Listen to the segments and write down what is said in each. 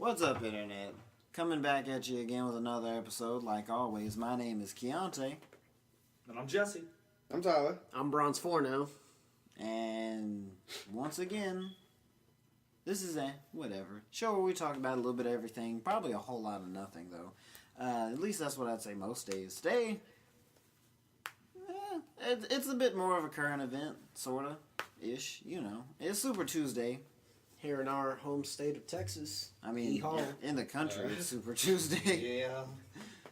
What's up, Internet? Coming back at you again with another episode. Like always, my name is Keontae. And I'm Jesse. I'm Tyler. I'm Bronze 4 now. And once again, this is a whatever show where we talk about a little bit of everything. Probably a whole lot of nothing, though. At least that's what I'd say most days. Today, it's a bit more of a current event, sort of, ish, you know. It's Super Tuesday. Here in our home state of Texas. I mean, in the country, it's Super Tuesday. Yeah.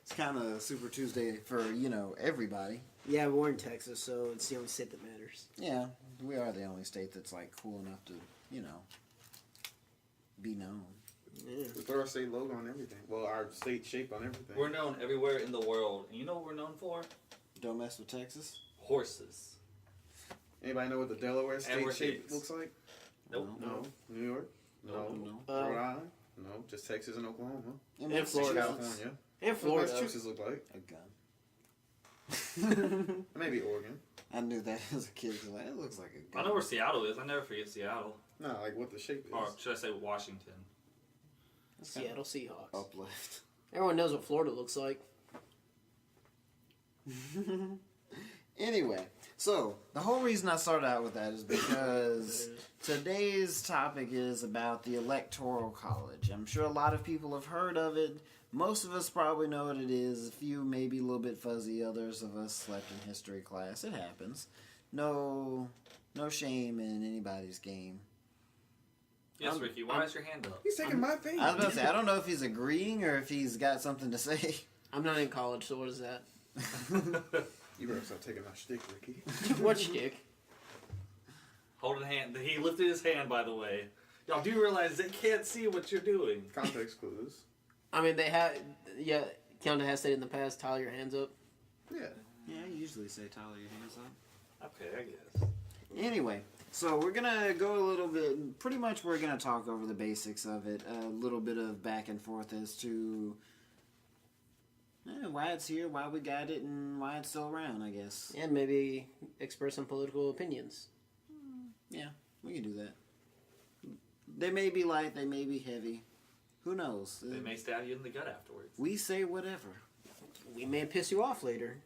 It's kind of Super Tuesday for, everybody. Yeah, we're in Texas, so it's the only state that matters. Yeah, we are the only state that's, cool enough to, be known. Yeah. We put our state logo on everything. Well, our state shape on everything. We're known everywhere in the world. And you know what we're known for? Don't mess with Texas? Horses. Anybody know what the Delaware state Edward shape Hicks. looks like? Nope. No. New York? No. No. Rhode Island? No. Just Texas and Oklahoma. And Florida. California. And What Florida. does Massachusetts look like? A gun. Maybe Oregon. I knew that as a kid. It looks like a gun. I know where Seattle is. I never forget Seattle. No, like what the shape is. Or should I say Washington? Seattle Seahawks. Uplift. Everyone knows what Florida looks like. Anyway, so the whole reason I started out with that is because today's topic is about the Electoral College. I'm sure a lot of people have heard of it. Most of us probably know what it is. A few maybe a little bit fuzzy. Others of us slept in history class. It happens. No shame in anybody's game. Yes, Ricky. Why is your hand up? He's taking my thing. I was about to say, I don't know if he's agreeing or if he's got something to say. I'm not in college, so what is that? You better stop taking my shtick, Ricky. What shtick? Holding hand. He lifted his hand, by the way. Y'all do realize they can't see what you're doing. Context clues. I mean, they had... Yeah, Keontae has said in the past, Tyler, your hands up. Yeah. Yeah, I usually say Tyler, your hands up. Okay, I guess. Anyway, so we're going to go a little bit, pretty much we're going to talk over the basics of it, a little bit of back and forth as to why it's here, why we got it, and why it's still around, I guess. And maybe express some political opinions. Yeah, we can do that. They may be light, they may be heavy. Who knows? They may stab you in the gut afterwards. We say whatever. We may piss you off later.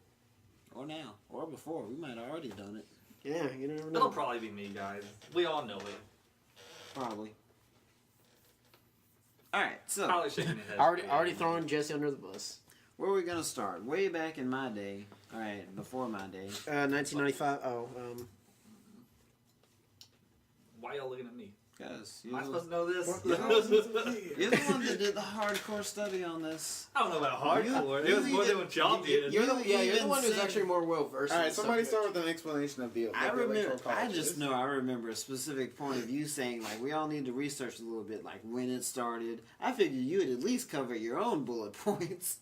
Or now, or before. We might have already done it. Yeah, you never It'll know. probably be me, guys. We all know it. Probably. Alright, so... Probably shaking his head. Already throwing Jesse under the bus. where are we going to start? Way back in my day. Alright, before my day. 1995. Why y'all looking at me? Guys, Am I supposed to know this? you're the one that did the hardcore study on this. I don't know about hardcore. You It was more even- than what y'all did. You're the even one who's said- actually more well versed. All right, somebody start with an explanation of the I Electoral remember. College I just is. know. I remember a specific point of view saying we all need to research a little bit, when it started. I figured you would at least cover your own bullet points.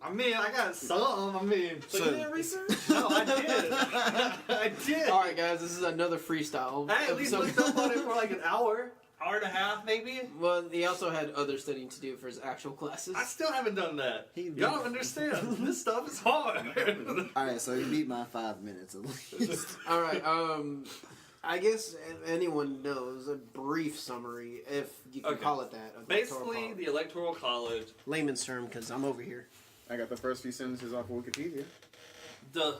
I mean, I got some. I mean, So you didn't research? no, I did. I did. All right, guys, this is another freestyle. I at least looked up on it for like an hour and a half, maybe. Well, he also had other studying to do for his actual classes. I still haven't done that. He Y'all don't understand. This stuff is hard. All right, so you beat my 5 minutes at least. All right. I guess anyone knows a brief summary, if you can Okay. call it that. of Basically, Electoral the Electoral College, College. Layman's term, because I'm over here. I got the first few sentences off of Wikipedia. the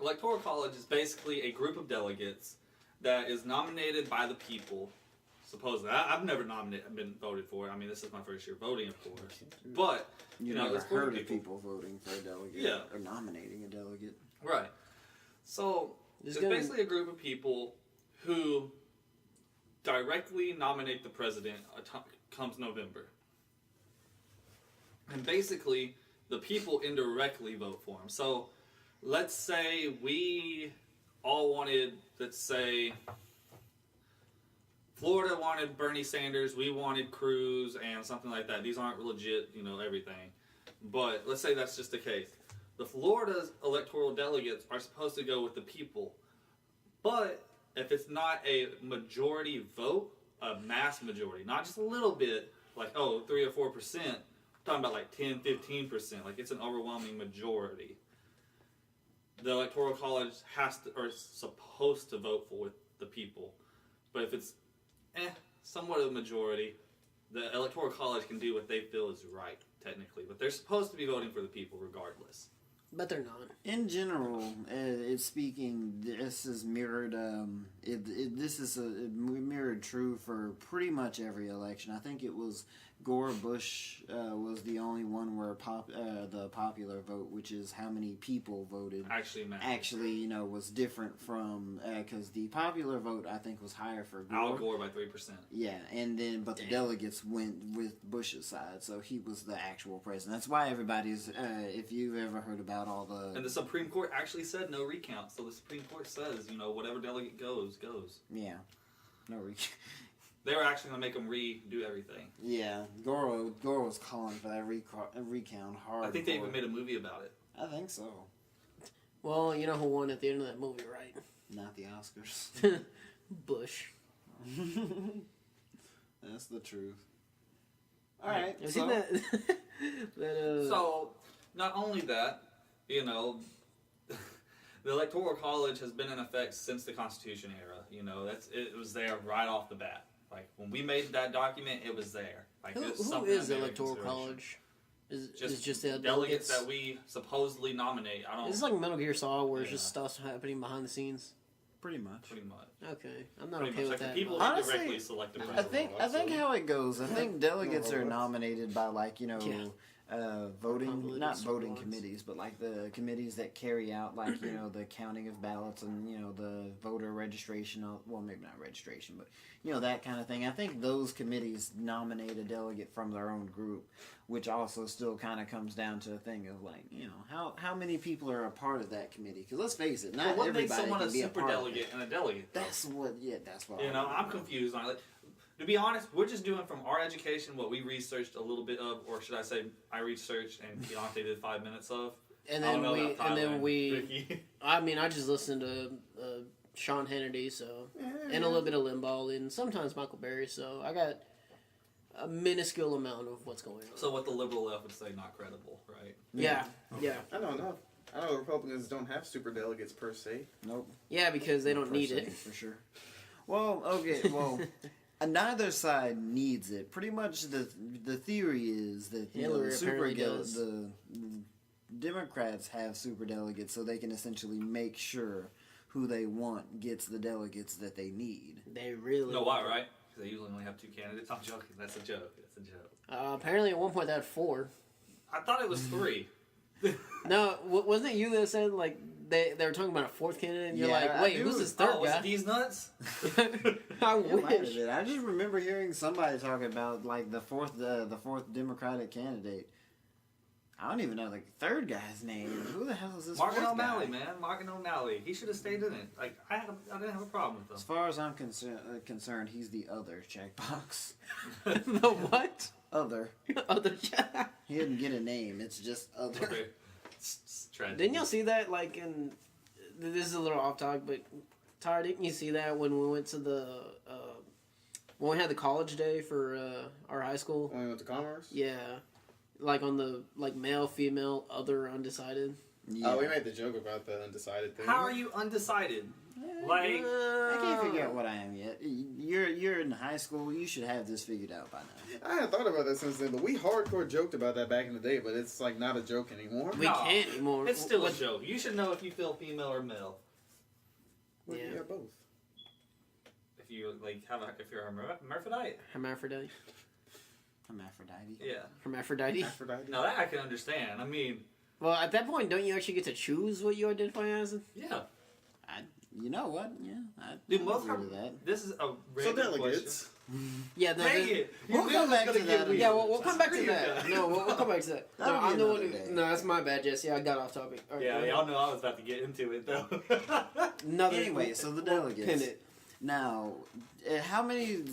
Electoral College is basically a group of delegates that is nominated by the people. Supposedly, I've never been voted for. I mean, this is my first year voting, of course. But You know, never it's for heard the of people voting for a delegate Yeah. or nominating a delegate. right, so Just it's gonna- basically a group of people who directly nominate the president comes November. And basically, the people indirectly vote for him. So, let's say we all wanted, let's say, Florida wanted Bernie Sanders, we wanted Cruz, and something like that. These aren't legit, everything. But let's say that's just the case. The Florida's electoral delegates are supposed to go with the people. But if it's not a majority vote, a mass majority, not just a little bit, 3 or 4%, talking about 10, 15%, it's an overwhelming majority. The Electoral College is supposed to vote for the people. But if it's somewhat of a majority, the Electoral College can do what they feel is right, technically, but they're supposed to be voting for the people regardless. But they're not. In general, it's speaking. This is mirrored. This is mirrored true for pretty much every election. I think it was Gore Bush was the only one where the popular vote, which is how many people voted, Actually, was different from because the popular vote I think was higher for Gore. Al Gore by 3%. Yeah, and then but the delegates went with Bush's side, so he was the actual president. That's why everybody's. If you've ever heard about all the And the Supreme Court actually said no recount. So the Supreme Court says, whatever delegate goes. yeah, no recount. They were actually going to make them redo everything. Yeah, Gore was calling for that recount hard. I think they even made a movie about it. I think so. Well, you know who won at the end of that movie, right? Not the Oscars. Bush. That's the truth. All right. Have you seen that? So, not only that, the Electoral College has been in effect since the Constitution era. It was there right off the bat. Like when we made that document, it was there. Like Who it's is something the that made Electoral consideration. College? Is Just, just the delegates that we supposedly nominate. I don't. It's like Metal Gear Solid, where it's just Yeah. stuff happening behind the scenes. Pretty much. Pretty much. Okay, I'm not Pretty okay much. with Like that. the people but- Honestly, directly select the I president. think how it goes. I think delegates are robots. nominated by voting, Convoluted not voting robots. committees, but like the committees that carry out the counting of ballots and the voter registration. Well, maybe not registration, but that kind of thing. I think those committees nominate a delegate from their own group, which also still kind of comes down to a thing of how many people are a part of that committee. Because let's face it, not Well, what everybody makes someone can a be a super part of delegate it. and a delegate? though? That's what. I'm confused on it. To be honest, we're just doing from our education what we researched a little bit of, or should I say, I researched and Keontae did 5 minutes of. And I don't then know we, about Tyler and then we. Ricky. I mean, I just listened to Sean Hannity, so, and a little bit of Limbaugh, and sometimes Michael Berry. So I got a minuscule amount of what's going on. So what the liberal left would say, not credible, right? yeah. I don't know. I know Republicans don't have super delegates per se. Nope. Yeah, because they don't Per need se, it. for sure. Well, okay, well, neither side needs it. Pretty much, the theory is that Hillary apparently the does. Democrats have super delegates, so they can essentially make sure who they want gets the delegates that they need. They really. You know why, right? Because they usually only have 2 candidates. I'm joking. That's a joke. That's a joke. Apparently, at one point, they had 4. I thought it was 3. No, wasn't it you that said like they were talking about a 4th candidate? And you're Yeah, like, I wait, do. who's this third Oh, was guy? it these nuts? I It might have wish. been. I just remember hearing somebody talking about like the fourth Democratic candidate. I don't even know the third guy's name. Who the hell is this? Martin fourth guy? O'Malley, man. Martin O'Malley. He should have stayed in it. Like I didn't have a problem with As him. far as I'm concerned, he's the other checkbox. The what? Other. Other. He didn't get a name. It's just other. Okay. It's tragic. Didn't y'all see that? Like in this is a little off topic, but Tyler, didn't you see that when we went to the when we had the college day for our high school? When we went to Commerce? Yeah, like on the male, female, other, undecided. Yeah. Oh, we made the joke about the undecided thing. How are you undecided? Like I can't figure out what I am yet. You're in high school. You should have this figured out by now. I hadn't thought about that since then, but we hardcore joked about that back in the day, but it's like not a joke anymore. We No, can't anymore. it's still a joke. You should know if you feel female or male. Well, Yeah. you got both. If you if you're a hermaphrodite. Hermaphrodite. Hermaphrodite. Yeah. Hermaphrodite. Aphrodite. Now that I can understand. I mean, Well, at that point, don't you actually get to choose what you identify as? yeah. You know what? Yeah. Dude, I'd most agree to that. this is a So random delegates. Yeah, no, Dang the- it! We'll You knew come it was back gonna to get that. weird. Yeah, we'll come back to Screw you that. guys. No, we'll come back to that. No, That'll be I'm the one another who. day. No, that's my bad, Jesse. I got off topic. All right, Yeah, go ahead. y'all know I was about to get into it though. Another, Anyway, so the we'll delegates. Pin it. Now, how many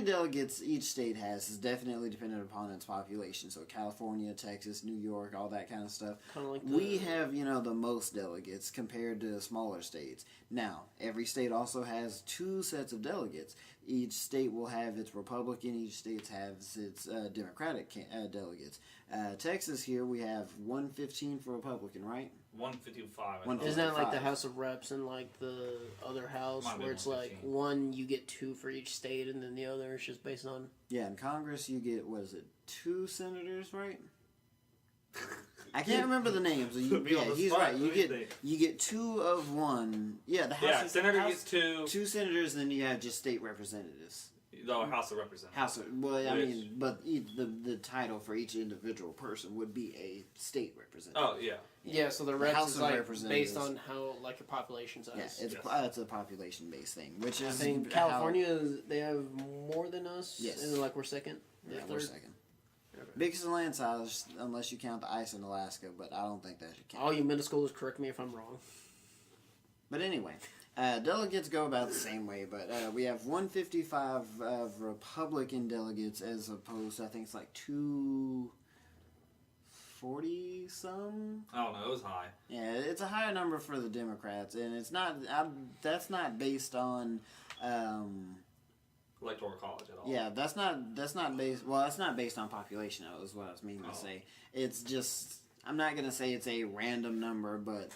delegates each state has is definitely dependent upon its population. So California, Texas, New York, all that kind of stuff. Kind of like We have, the most delegates compared to smaller states. Now, every state also has 2 sets of delegates. Each state will have its Republican. Each state has its Democratic delegates. Texas here we have 115 for Republican, right? 155. Isn't Isn't that like the 55. House of Reps and like the other house Might be where it's like 115. one you get 2 for each state and then the other is just based on Yeah, in Congress you get, what is it, 2 senators, right? I can't remember the names. Put me on Yeah, the he's spot. right. Let You me get think. you get 2 of one. Yeah, the House. Yeah, senator House, gets 2. 2 senators, and then you have just state representatives. The House of Representatives. House. Well, I Which- mean, but the title for each individual person would be a state representative. Oh yeah. yeah. So the The reps House is of like Representatives. based on how like your population size. Yeah, it's Yes. it's a population based thing, which I is think how- California they have more than us. Yes. and like we're second. Yeah, third. we're second. Okay. Biggest in land size, unless you count the ice in Alaska, but I don't think that should count. All you middle schoolers, correct me if I'm wrong. But anyway, delegates go about the same way, but we have 155 of Republican delegates as opposed to, I think it's like 240 some. I don't know. It was high. Yeah, it's a higher number for the Democrats, and it's not. That's not based on. Electoral college at all. Yeah, that's not based. Well, that's not based on population. That was what I was meaning Oh. to say. It's just. I'm not gonna say it's a random number, but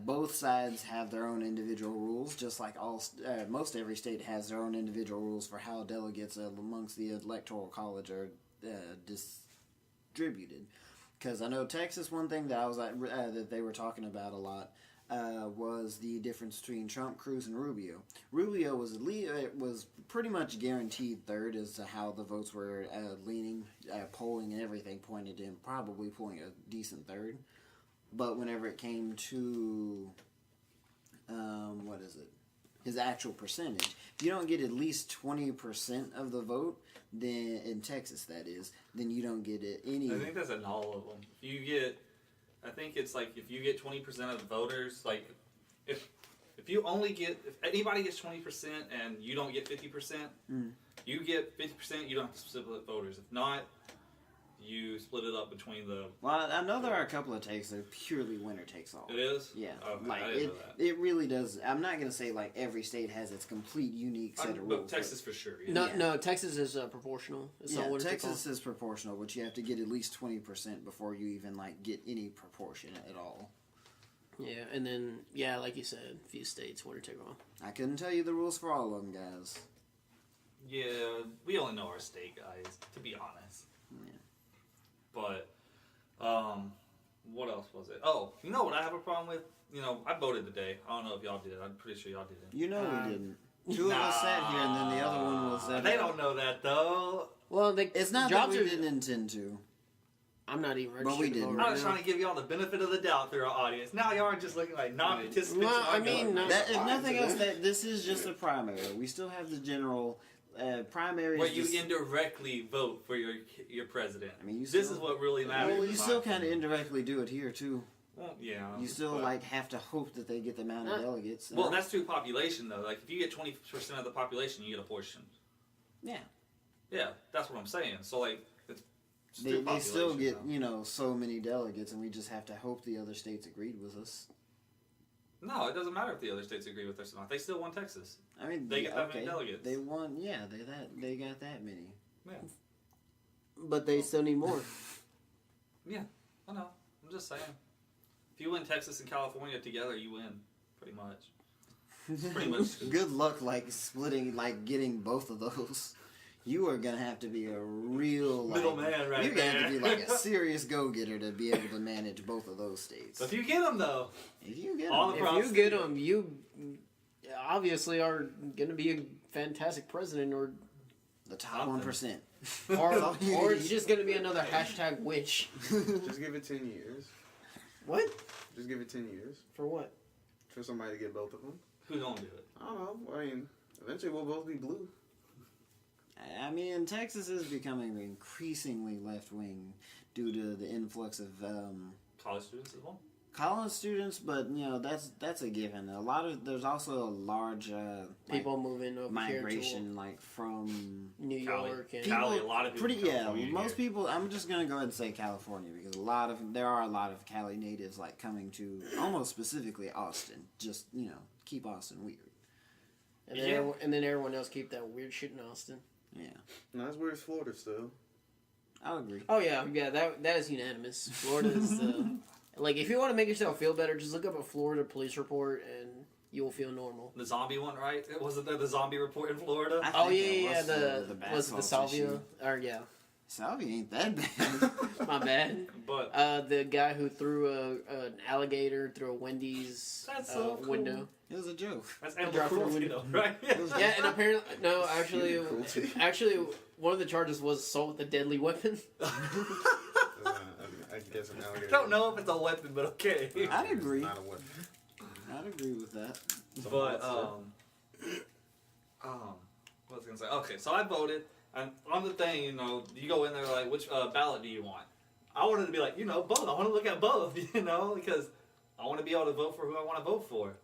both sides have their own individual rules. Just like most every state has their own individual rules for how delegates amongst the electoral college are distributed. Because I know Texas, one thing that I was that they were talking about a lot. Was the difference between Trump, Cruz, and Rubio. Rubio was was pretty much guaranteed third as to how the votes were leaning. Polling and everything pointed to him probably pulling a decent third. But whenever it came to what is it? His actual percentage. If you don't get at least 20% of the vote, then in Texas that is, then you don't get it any. I think that's in all of them. If you get, I think it's like if you get 20% of the voters, like if you only get, if anybody gets 20% and you don't get 50%, you get 50%. You don't have to split voters. If not, you split it up between the. Well, I know there are a couple of takes that are purely winner takes all. It is. Yeah, Okay, like I didn't it, know that. it really does. I'm not gonna say like every state has its complete unique set of But rules. Texas for sure. Yeah. No, Yeah. no, Texas is proportional. It's yeah, not what Texas is proportional, but you have to get at least 20% before you even like get any proportion at all. Yeah, and then yeah, like you said, a few states winner take all. I couldn't tell you the rules for all of them, guys. Yeah, we only know our state, guys. To be honest. Yeah. But, what else was it? Oh, you know what I have a problem with? You know, I voted today. I don't know if y'all did. I'm pretty sure y'all didn't. You know Uh, we didn't. Two of us sat here, and then the other one was. They don't know that though. Well, It's not that jobs we are. didn't intend to. I'm not even registered. But we to didn't. vote I right was now. trying to give y'all the benefit of the doubt through our audience. Now y'all are just looking like non-participants. Well, in our I mean, government. That, if Why nothing is it? else, that this is just a primary. We still have the general primary. where is you just- indirectly vote for your president. I mean, you this still- is what really matters. Well, in you my still kind of opinion. indirectly do it here too. Well, yeah. You still but- like have to hope that they get the amount of Uh, delegates. Well, that's through population though. Like if you get 20% of the population, you get a portion. yeah. Yeah, that's what I'm saying. So like it's They still get though. so many delegates, and we just have to hope the other states agreed with us. No, it doesn't matter if the other states agree with us or not. They still won Texas. I mean, They get that many okay, delegates. They won. Yeah, they got that many. But they still need more. Yeah, I know. I'm just saying. If you win Texas and California together, you win. Pretty much. Pretty much. Good luck, like splitting, like getting both of those. You are gonna have to be a real like, Middleman right You're gonna have to be there. like a serious go-getter to be able to manage both of those states. So if you get them though, If you get all them, the If props you get them, you obviously are going to be a fantastic president, or the top 1%. or, That's all you or need. it's just going to be another hashtag witch. Just give it 10 years. What? Just give it 10 years For what? for somebody to get both of them. who don't do it? I don't know. I mean, eventually we'll both be blue. I mean, Texas is becoming increasingly left-wing due to the influx of College students as well. college students, but you know that's a given. There's also a large People moving over migration, like from here to New Cali. York and Cali, a lot of people pretty from California most here. people. I'm just gonna go ahead and say California because there are a lot of Cali natives like coming to almost specifically Austin. Just keep Austin weird. And then, and then everyone else keep that weird shit in Austin. Yeah, Not as weird as Florida still. I'll agree. Oh yeah, that is unanimous. Florida is like if you want to make yourself feel better, just look up a Florida police report and you will feel normal. The zombie one, right? Wasn't there the zombie report in Florida? I Oh think yeah, that was was it the basketball salvia issue. or yeah, Salvia ain't that bad. my bad. But The guy who threw an alligator through a Wendy's That's so cool. window. It was a joke. that's Drive animal through the cruelty, window. though, right? Yeah, and apparently no, actually, Human cruelty. actually, one of the charges was assault with a deadly weapon. I guess an alligator. I don't know if it's a weapon, but okay. I'd agree. Not a weapon. I'd agree with that. But what was I gonna say? Okay, so I voted, and on the thing, you go in there like, which ballot do you want? I wanted to be like, both. I want to look at both, because I want to be able to vote for who I want to vote for.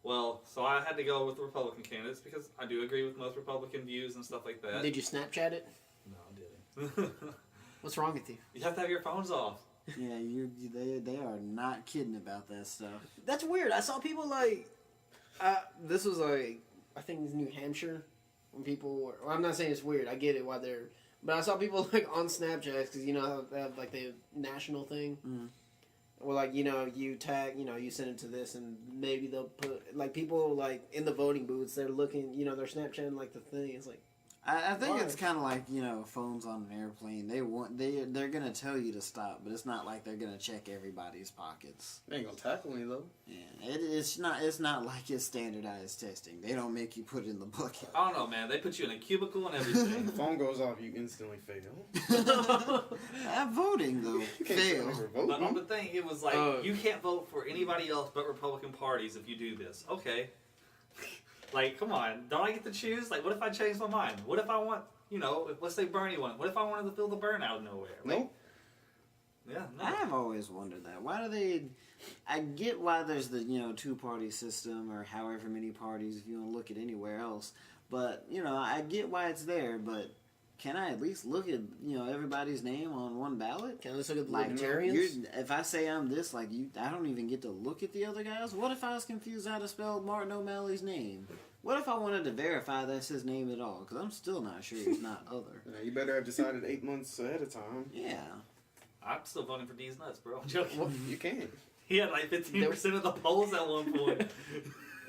Well, so I had to go with the Republican candidates because I do agree with most Republican views and stuff like that. Did you Snapchat it? No, I didn't. What's wrong with you? You have to have your phones off. Yeah, they are not kidding about that stuff. That's weird. I saw people like, this was like, I think it's New Hampshire, when people were, well, I'm not saying it's weird, I get it why they're, but I saw people like on Snapchat, because how they have like the national thing, or like, you tag, you send it to this, and maybe they'll put, like people like in the voting booths, they're looking, they're Snapchatting like the thing, it's like, I think Why? it's kind of like phones on an airplane. They're gonna tell you to stop, but it's not like they're gonna check everybody's pockets. They ain't gonna tackle me though. Yeah, it's not like it's standardized testing. They don't make you put it in the bucket. I don't know, man. They put you in a cubicle and everything. The phone goes off, you instantly fail. At voting though, You can't fail. never But on vote. the thing, it was like, Oh. you can't vote for anybody else but Republican parties if you do this. Okay. Like, come on. Don't I get to choose? Like, what if I change my mind? What if I want, let's say Bernie won. What if I wanted to fill the burn out of nowhere? Like, Nope. Yeah, no. I have always wondered that. Why do they? I get why there's the two-party system or however many parties if you want to look at anywhere else. But I get why it's there. But can I at least look at everybody's name on one ballot? can I just look at the Like libertarians? if I say I'm this, like I don't even get to look at the other guys. What if I was confused how to spell Martin O'Malley's name? What if I wanted to verify that's his name at all? Because I'm still not sure he's not other. Yeah, you better have decided 8 months ahead of time. Yeah. I'm still voting for D's nuts, bro. I'm joking. Well, you can't. He had like 15% of the polls at one point.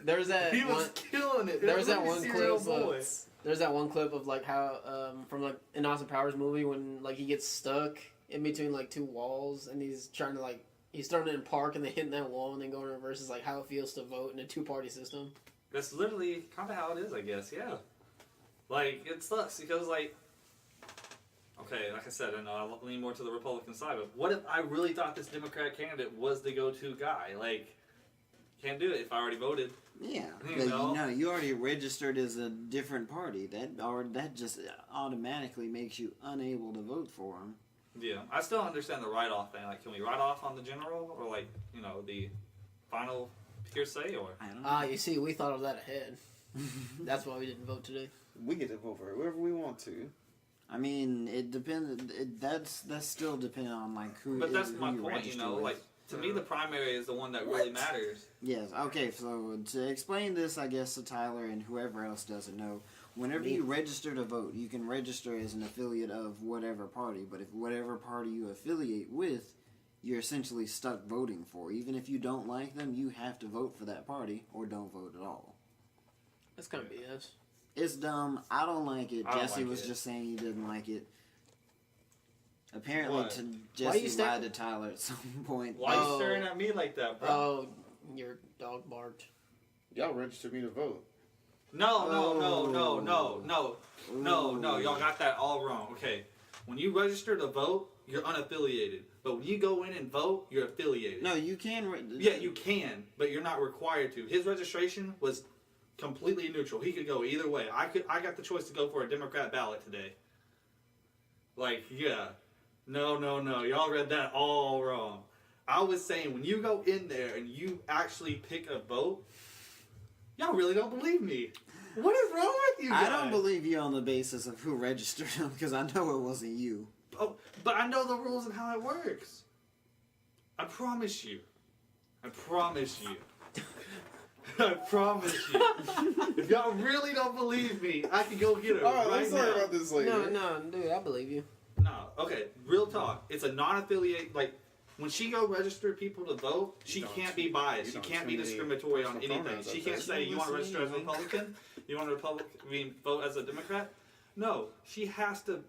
There was that He one, was killing it. there was that Look at one Serial clip Boy. there's that one clip of like how from like an Austin Powers movie when like he gets stuck in between like two walls and he's trying to like he's starting in park and they hit that wall and then go in reverse is like how it feels to vote in a two-party system. That's literally kind of how it is, I guess. Yeah. Like, it sucks because, like, okay, like I said, I know I lean more to the Republican side, but what if I really thought this Democrat candidate was the go-to guy? Like, can't do it if I already voted. Yeah, You but know? you already registered as a different party. That just automatically makes you unable to vote for them. Yeah. I still understand the write-off thing. Like, can we write off on the general or, like, the final hearsay or? I don't know. You see, we thought of that ahead. That's why we didn't vote today. We get to vote for whoever we want to. I mean, it depends. That's still dependent on like who. But that's who my you point, register with. like, to me the primary is the one that really matters. Yes. Okay. So to explain this, I guess to Tyler and whoever else doesn't know, whenever Me. you register to vote, you can register as an affiliate of whatever party. But if whatever party you affiliate with, you're essentially stuck voting for. Even if you don't like them, you have to vote for that party or don't vote at all. That's kind of BS. It's dumb. I don't like it. I don't Jesse like was it. just saying he didn't like it. Apparently, What? to Why you Jesse lied to Tyler at some point. Why are Oh. you staring at me like that, bro? Oh, your dog barked. Y'all registered me to vote. No, Ooh. y'all got that all wrong. Okay, when you register to vote, you're unaffiliated. But when you go in and vote, you're affiliated. No, you can. Yeah, you can, but you're not required to. His registration was completely neutral. He could go either way. I got the choice to go for a Democrat ballot today. Like, yeah. No. Y'all read that all wrong. I was saying when you go in there and you actually pick a vote, y'all really don't believe me. What is wrong with you guys? I don't believe you on the basis of who registered him because I know it wasn't you. Oh, but I know the rules and how it works. I promise you. I promise you. If y'all really don't believe me, I can go get her All right, right let's now. talk about this later. No, dude, I believe you. No, okay, real talk. It's a non-affiliate. Like when she go register people to vote, she don't can't be biased. you She don't can't be too many discriminatory on personal anything. pronouns She out can't there. say She you want to listen register as a anything. Republican. You want to vote as a Democrat. No, she has to,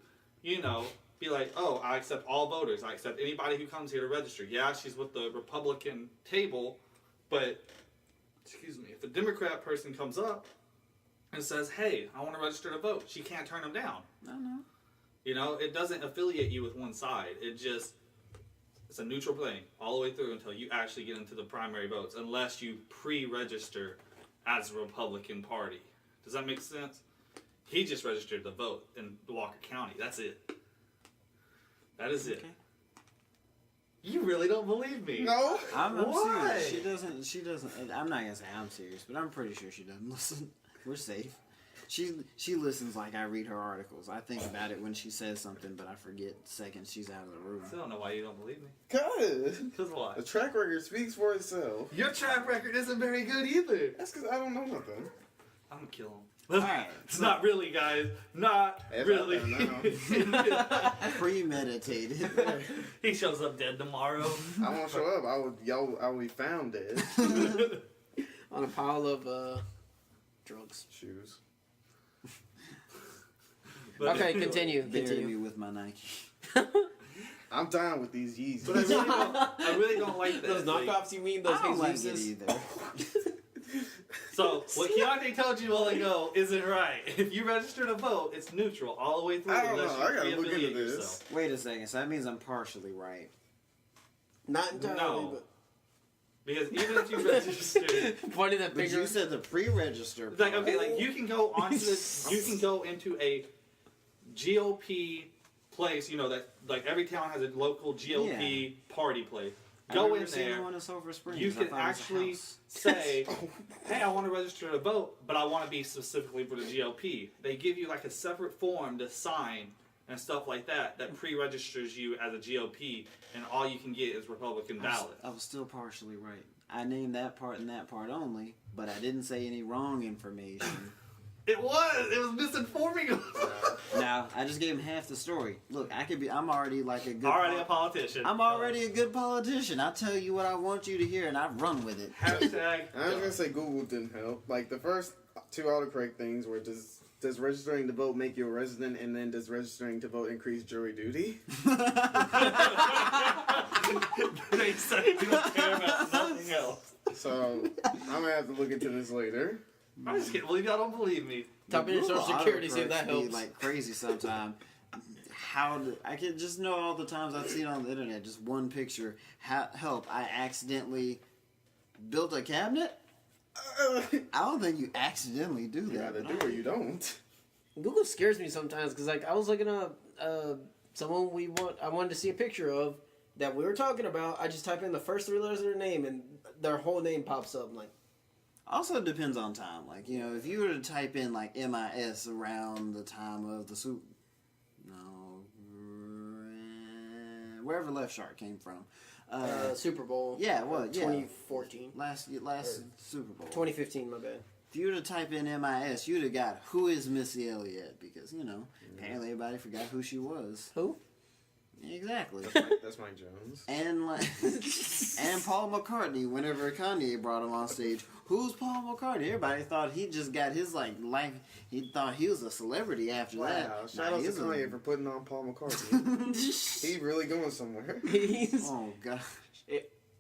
be like, oh, I accept all voters. I accept anybody who comes here to register. Yeah, she's with the Republican table, but excuse me, if a Democrat person comes up and says, hey, I want to register to vote, she can't turn them down. No. It doesn't affiliate you with one side. It's a neutral thing all the way through until you actually get into the primary votes, unless you pre-register as a Republican Party. Does that make sense? He just registered to vote in Walker County. That's it. That is it. Okay. You really don't believe me? No. I'm Why? serious. She doesn't. I'm not gonna say I'm serious, but I'm pretty sure she doesn't listen. We're safe. She listens like I read her articles. I think about it when she says something, but I forget seconds she's out of the room. I still don't know why you don't believe me. Good. Because why? The track record speaks for itself. Your track record isn't very good either. That's because I don't know nothing. I'm gonna kill him. Alright. It's not really, guys. Not If I really. don't know. Premeditated. He shows up dead tomorrow. I won't show up. I will be found dead. On a pile of drugs. Shoes. But Okay, continue. Bury me Continue. with my Nike. I'm down with these Yeezys. But I really don't like Those this. Like, knockoffs, you mean? I Those don't like it Jesuses? either. so what Keontae told you a while ago isn't right. If you register to vote, it's neutral all the way through. I don't unless know. I you gotta look into re-affiliate this. yourself. Wait a second. So that means I'm partially right. Not entirely, No. Because even if you register, but pointing that But finger. you said the pre-register. like part. okay, like you can go onto this. You can go into a GOP place. That like every town has a local GOP party place. I Go remember in seeing there. one in Sulphur Springs. You I can thought it was a actually house. say, hey, I want to register to vote, but I want to be specifically for the GOP. They give you like a separate form to sign and stuff like that pre-registers you as a GOP, and all you can get is Republican ballots. I was still partially right. I named that part and that part only, but I didn't say any wrong information. It was misinforming us. Now, I just gave him half the story. Look, I'm already like a good Already a politician. I'm already a good politician. I tell you what I want you to hear, and I run with it. Hashtag. I was gonna say Google didn't help. Like the first two autocorrect things were does registering to vote make you a resident, and then does registering to vote increase jury duty? They said we don't care about nothing else. So I'm gonna have to look into this later. I just can't believe y'all don't believe me. Type in your Google social security, see if that autocorrects be, helps. like crazy sometimes. I can just know all the times I've seen on the internet, just one picture. Help! I accidentally built a cabinet. I don't think you accidentally do You that. either do or you don't. Google scares me sometimes because like I was looking up someone I wanted to see a picture of that we were talking about. I just type in the first three letters of their name and their whole name pops up. I'm like, Also depends on time. Like, if you were to type in like MIS around the time of the wherever Left Shark came from. Super Bowl. Yeah, it was, yeah. 2014. Last Super Bowl. 2015, my bad. If you were to type in MIS, you'd have got who is Missy Elliott, because apparently everybody forgot who she was. Who? Exactly. That's Mike Jones. And and Paul McCartney, whenever Kanye brought him on stage, who's Paul McCartney? Everybody thought he just got his life. He thought he was a celebrity after that. Wow! Shout out to he's Kanye for putting on Paul McCartney. He really going somewhere. He's Oh god.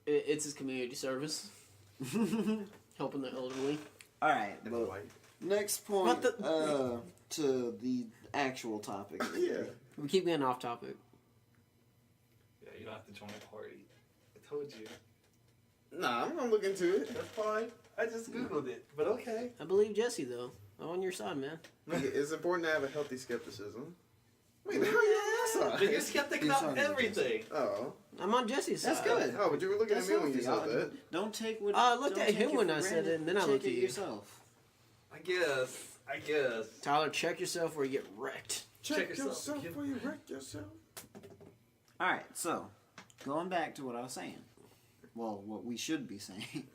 it's his community service, helping the elderly. All right, And but white. next point to the actual topic. Yeah. We keep getting off topic. Yeah, you don't have to join a party. I told you. Nah, I'm gonna look into it. That's fine. I just Googled it, but okay. I believe Jesse though. I'm on your side, man. It's important to have a healthy skepticism. Wait, how are you on But that you're side? skeptic He's about on everything. Oh. I'm on Jesse's side. That's good. Oh, but you were looking That's at me when you healthy. said that. Don't take what. I looked don't at take him it when for I said granted. it, and then I Check looked it at you. yourself. I guess. Tyler, check yourself or you get wrecked. Check Check yourself. yourself before you wreck yourself. All right, so going back to what I was saying. Well, what we should be saying.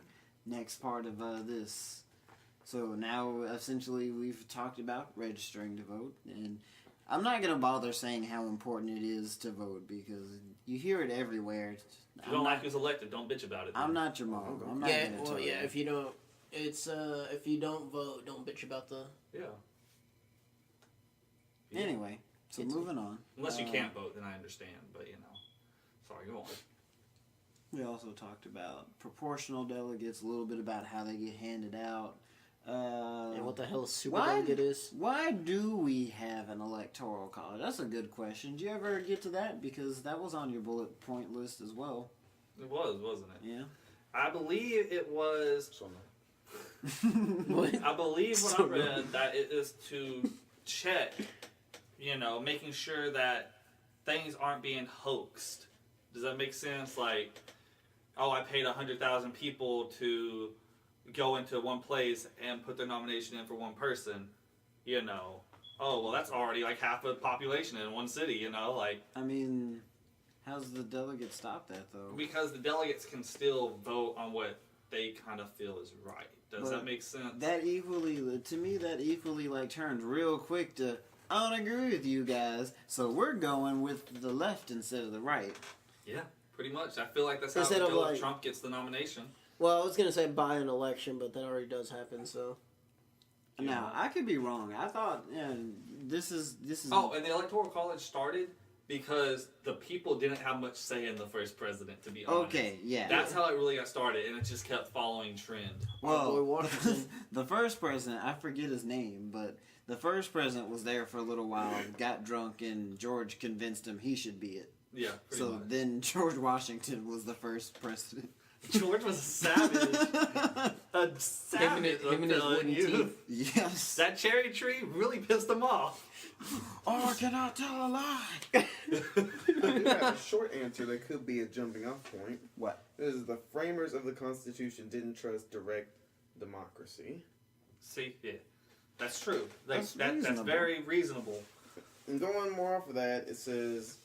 next part of this. So now, essentially, we've talked about registering to vote, and I'm not going to bother saying how important it is to vote because you hear it everywhere. If you don't like who's elected, don't bitch about it. I'm not your mom. I'm not Yeah, gonna well, tell yeah. you. If you don't, it's if you don't vote, don't bitch about the. Yeah. Anyway, so It's- moving on. Unless you can't vote, then I understand. But sorry, go on. We also talked about proportional delegates, a little bit about how they get handed out. And what the hell a super why- delegate is? Why do we have an electoral college? That's a good question. Did you ever get to that? Because that was on your bullet point list as well. It was, wasn't it? Yeah. I believe it was. So no. What? I believe when So I read that it is to check, making sure that things aren't being hoaxed. Does that make sense? Like, oh, I paid 100,000 people to go into one place and put their nomination in for one person. Oh, well, that's already like half the population in one city. I mean, how's the delegate stop that though? Because the delegates can still vote on what they kind of feel is right. Does But that make sense? That equally like turned real quick to I don't agree with you guys, so we're going with the left instead of the right. Yeah, pretty much. I feel like that's how Instead it of, goes if like- Trump gets the nomination. Well, I was gonna say by an election, but that already does happen. So Now I could be wrong. I thought this is. Oh, and the Electoral College started because the people didn't have much say in the first president, to be honest. okay. Yeah. That's how it really got started, and it just kept following trend. Well, boy Washington. the first president, I forget his name, but the first president was there for a little while, got drunk, and George convinced him he should be it. Yeah, pretty So much. then George Washington was the first president. George was a savage. A savage, him I'm and his telling wooden you. teeth. Yes. That cherry tree really pissed him off. Or I cannot tell a lie. I do have a short answer that could be a jumping off point. What? Is the framers of the Constitution didn't trust direct democracy. See, yeah. That's true. That's That's reasonable. very reasonable. And going more off of that, it says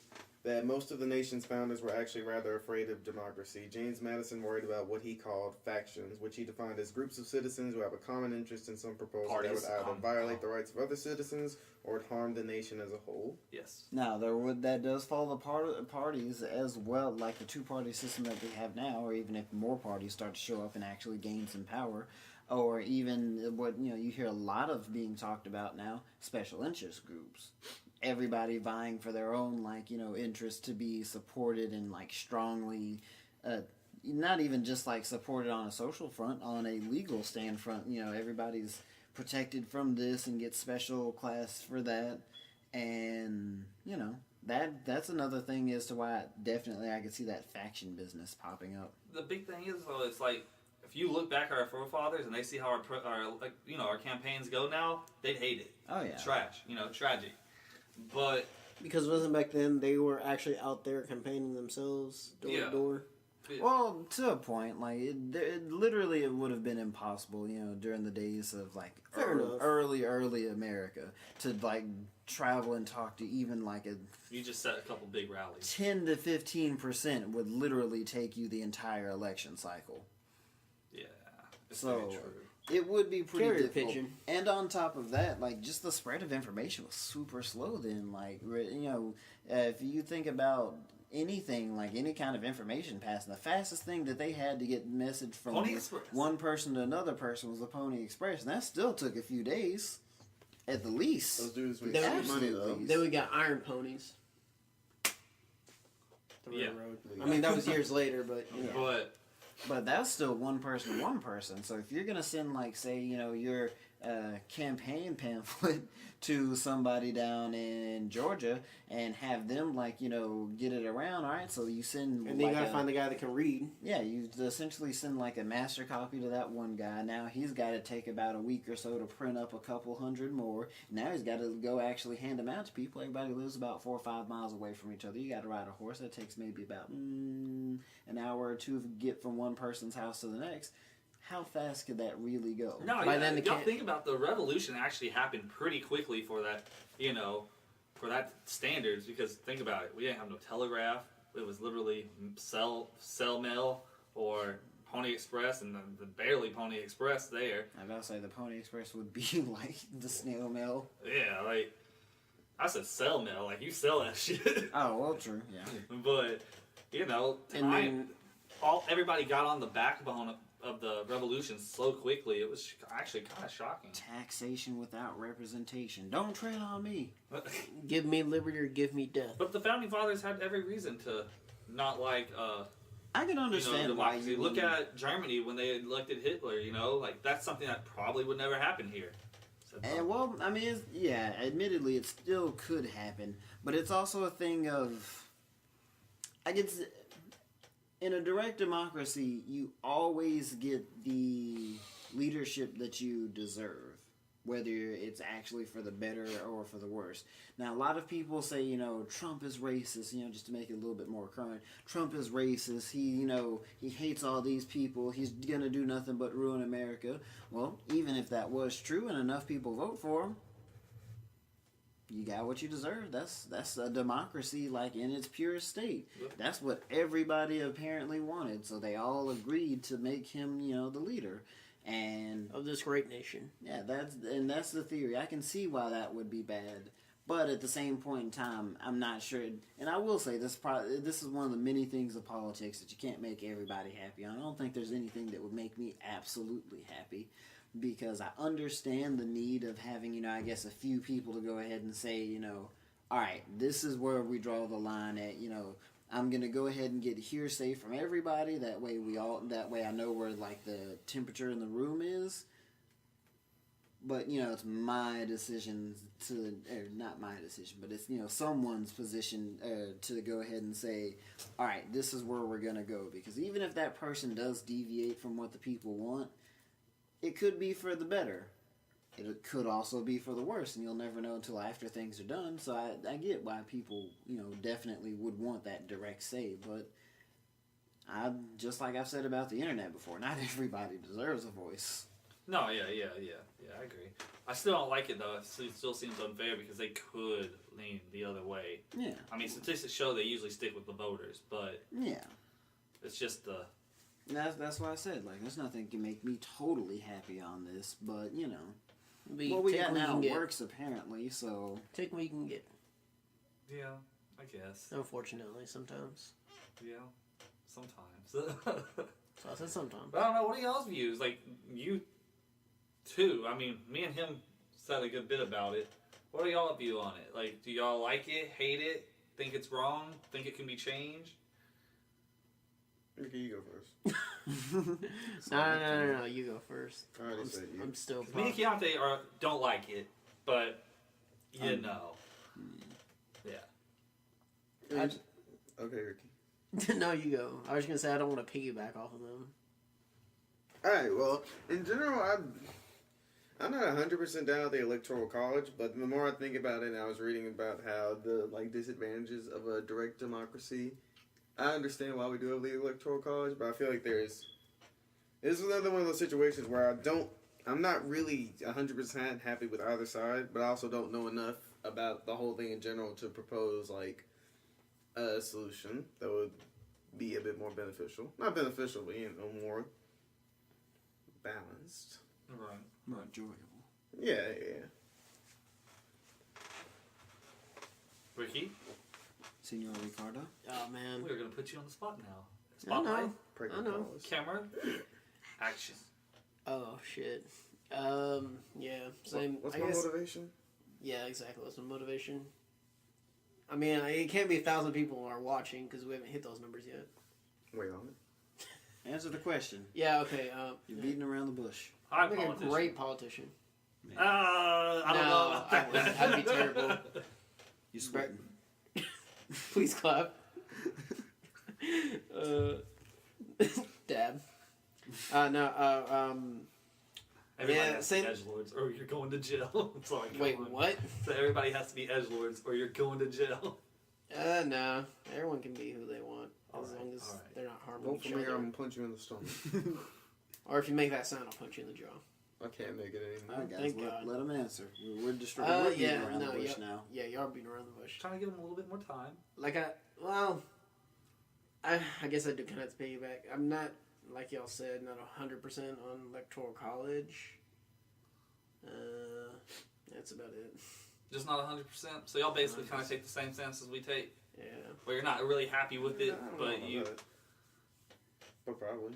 that most of the nation's founders were actually rather afraid of democracy. James Madison worried about what he called factions, which he defined as groups of citizens who have a common interest in some proposal Parties. that would either violate the rights of other citizens or would harm the nation as a whole. Yes. Now, that does follow the parties as well, like the two-party system that we have now, or even if more parties start to show up and actually gain some power, or even what you hear a lot of being talked about now, special interest groups. Everybody vying for their own interest to be supported and strongly, not even just supported on a social front, on a legal stand front. Everybody's protected from this and gets special class for that, and that's another thing as to why I could see that faction business popping up. The big thing is, though, it's like, if you look back at our forefathers and they see how our campaigns go now, they'd hate it. Oh yeah, Trash. Tragic. But because it wasn't back then, they were actually out there campaigning themselves door Yeah. to door. well, to a point, it literally it would have been impossible, during the days of Fair enough. early America to travel and talk to even you just set a couple big rallies. 10 to 15% would literally take you the entire election cycle. Yeah. It's So, very true. It would be pretty Carrier difficult. pigeon. And on top of that, just the spread of information was super slow then. If you think about anything, any kind of information passing, the fastest thing that they had to get message from Pony Express. one person to another person was the Pony Express. And that still took a few days, at the least. Those dudes make They some were- money though. Absolutely. Then we got iron ponies. The Yeah. railroad. I mean, that was years later, but Yeah. But But that's still one person to one person. So if you're gonna send say your campaign pamphlet to somebody down in Georgia and have them get it around, all right? So you send and then you gotta find the guy that can read. yeah, you essentially send a master copy to that one guy. Now he's got to take about a week or so to print up a couple hundred more. Now he's got to go actually hand them out to people. Everybody lives about 4 or 5 miles away from each other. You got to ride a horse. That takes maybe about an hour or two to get from one person's house to the next. How fast could that really go? no, By then the y'all can- think about the revolution actually happened pretty quickly for that, for that standards. Because think about it, we didn't have no telegraph. It was literally cell mail or Pony Express and the barely Pony Express there. I gotta say, the Pony Express would be like the snail mail. Yeah, like I said, sell mail. Like you sell that shit. Oh, well, true, yeah. But you know, And then everybody got on the backbone of the revolution so quickly. It was actually kind of shocking. Taxation without representation. Don't tread on me. give me liberty or give me death. But the founding fathers had every reason to not like I can understand why democracy. you Look would- at Germany when they elected Hitler. You know, like that's something that probably would never happen here. So, And well, I mean, admittedly, it still could happen, but it's also a thing of, I guess, in a direct democracy, you always get the leadership that you deserve, whether it's actually for the better or for the worse. Now, a lot of people say, Trump is racist, just to make it a little bit more current. Trump is racist. He hates all these people. He's going to do nothing but ruin America. Well, even if that was true and enough people vote for him, you got what you deserve. That's a democracy, like, in its purest state. Yep. That's what everybody apparently wanted, so they all agreed to make him, the leader. And Of this great nation. yeah, that's the theory. I can see why that would be bad, but at the same point in time, I'm not sure. And I will say this is one of the many things of politics that you can't make everybody happy on. I don't think there's anything that would make me absolutely happy, because I understand the need of having I guess a few people to go ahead and say all right, this is where we draw the line at. I'm gonna go ahead and get hearsay from everybody. That way I know where like the temperature in the room is. But it's my decision not my decision, but it's someone's position to go ahead and say, all right, this is where we're gonna go. Because even if that person does deviate from what the people want, it could be for the better. It could also be for the worse, and you'll never know until after things are done. So I get why people, definitely would want that direct say. But just like I've said about the internet before, not everybody deserves a voice. no, yeah, I agree. I still don't like it though. It still seems unfair because they could lean the other way. Yeah, I mean, statistics show they usually stick with the voters, but yeah. it's just the. That's why I said, like, there's nothing can make me totally happy on this, but But what we take got what you now can get. works apparently. So Take what you can get. Yeah, I guess. Unfortunately, sometimes. Yeah, sometimes. So I said sometimes. But I don't know. What are y'all's views? Like you, too. I mean, me and him said a good bit about it. What are y'all view on it? Like, do y'all like it? Hate it? Think it's wrong? Think it can be changed? Okay, you go first. No. You go first. I already said you. I'm still. Me and Keontae don't like it, but you know. Yeah. Okay, Ricky. No, you go. I was gonna say I don't want to piggyback off of them. Alright, well, in general, I'm not 100% down with the Electoral College, but the more I think about it, and I was reading about how the disadvantages of a direct democracy, I understand why we do have the Electoral College, but I feel like this is another one of those situations where I'm not really 100% happy with either side, but I also don't know enough about the whole thing in general to propose a solution that would be a bit more beneficial. Not beneficial, but more balanced. Right. more enjoyable. Yeah. Ricky, Senor Ricardo. Oh man. we're gonna put you on the spot now. I Spotlight, know. Pregnant I know. pause. camera, action. Oh shit. Yeah. Same. What's I my guess, motivation? Yeah, exactly. What's my motivation? I mean, it can't be 1,000 people are watching because we haven't hit those numbers yet. Wait on it. Answer the question. Yeah. Okay. You're beating around the bush. Hi, I'd make a politician. great politician. I don't No, know about that. I wouldn't. I'd be terrible. You sweating? Please clap. Dab. Everybody Yeah, has same- to be edgelords, or you're going to jail. That's all I got Wait, on. what? So everybody has to be edgelords, or you're going to jail. No. Everyone can be who they want as Alright, long as alright. they're not harming Vote each for me or other. I'm gonna punch you in the stomach. Or if you make that sound, I'll punch you in the jaw. I can't make it All anymore. right, guys, Thank God. let him answer. We're distracted. We're beating around the bush now. Yeah, you are beating around the bush. Trying to give them a little bit more time. I guess I do kind of have to pay you back. I'm not like y'all said, not 100% on Electoral College. That's about it. Just not 100%. So y'all basically kind of take the same stance as we take. Yeah. Where you're not really happy with it, I don't know but about you. that. But probably.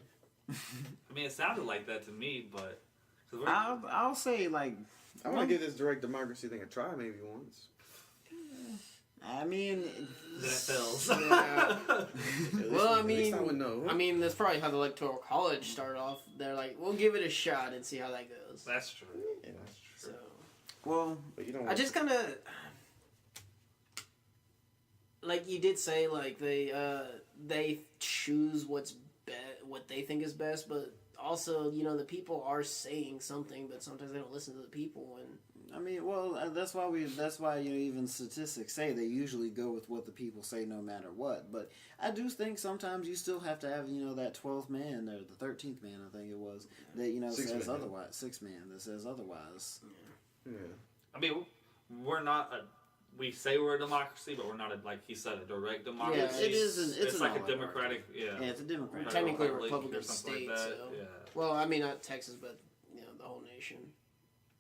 I mean, it sounded like that to me, but. 'Cause we're- I'll say like I want to give this direct democracy thing a try maybe once. I mean, Then it fails. Yeah. Well, I At least I mean- would know. I mean, that's probably how the Electoral College started off. They're like, we'll give it a shot and see how that goes. That's true. Yeah. That's true. So, well, But you don't. I just kind of like you did say, like they choose what they think is best, but also the people are saying something, but sometimes they don't listen to the people. And I mean, well, that's why even statistics say they usually go with what the people say no matter what. But I do think sometimes you still have to have that 12th man or the 13th man, I think it was, that says man. otherwise. 6th man that says otherwise. Yeah. I mean, we're not we say we're a democracy, but we're not like he said, a direct democracy. Yeah, it is It's an like a oligarchy. democratic. Yeah. Yeah, it's a Democrat. Technically a Republic Republican or something state, Like that. so- Yeah. well, I mean, not Texas, but the whole nation.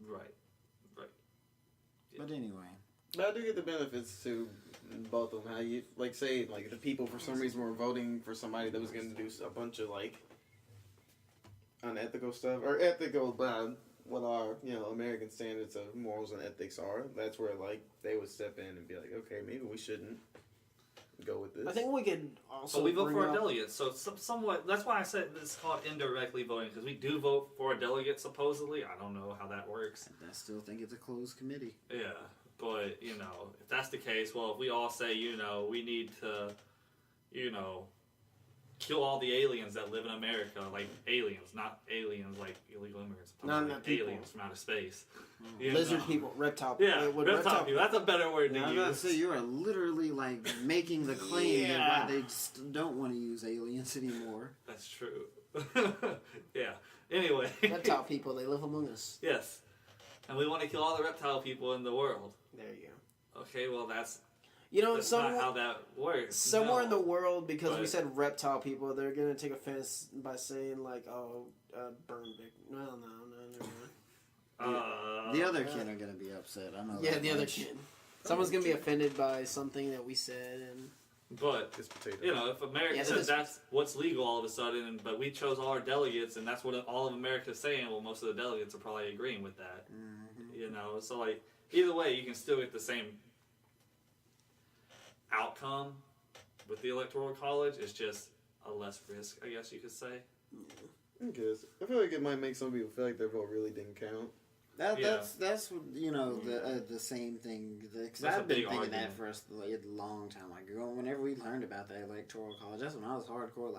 Right. But anyway, But I do get the benefits to both of them. How you say the people for some reason were voting for somebody that was going to do a bunch of unethical stuff or ethical by what our American standards of morals and ethics are. That's where they would step in and be like, okay, maybe we shouldn't go with this. I think we could also. So we vote bring for our up- delegates. So somewhat. That's why I said it's called indirectly voting because we do vote for a delegate supposedly. I don't know how that works. I still think it's a closed committee. Yeah, but if that's the case, well, if we all say we need to, kill all the aliens that live in America, like aliens, not aliens like illegal immigrants. I'm No, talking not like people. aliens from outer space. Lizard people, reptile people. Yeah, Would reptile people. That's a better word to Now, I'm about to use. say you are literally making the claim Yeah. that why they just don't want to use aliens anymore. That's true. Yeah. Anyway. reptile people, they live among us. Yes. And we want to kill all the reptile people in the world. There you go. Okay, well that's not somewhere, how that works. somewhere No. in the world, because we But- said reptile people, they're gonna take offense by saying burn big. No, never mind. The other kid are gonna be upset. I know. Yeah, that the other much. kid. Someone's gonna be offended by something that we said, and But This potato. if America Yeah, says that's- that's what's legal all of a sudden, but we chose all our delegates, and that's what all of America's saying, well, most of the delegates are probably agreeing with that. Mhm. So either way, you can still get the same outcome with the electoral college. It's just a less risk, I guess you could say. Because I feel like it might make some people feel like their vote really didn't count. Yeah. That's the same thing because That's a I've been big thinking that argument. for us a long time. Whenever we learned about the electoral college, that's when I was hardcore.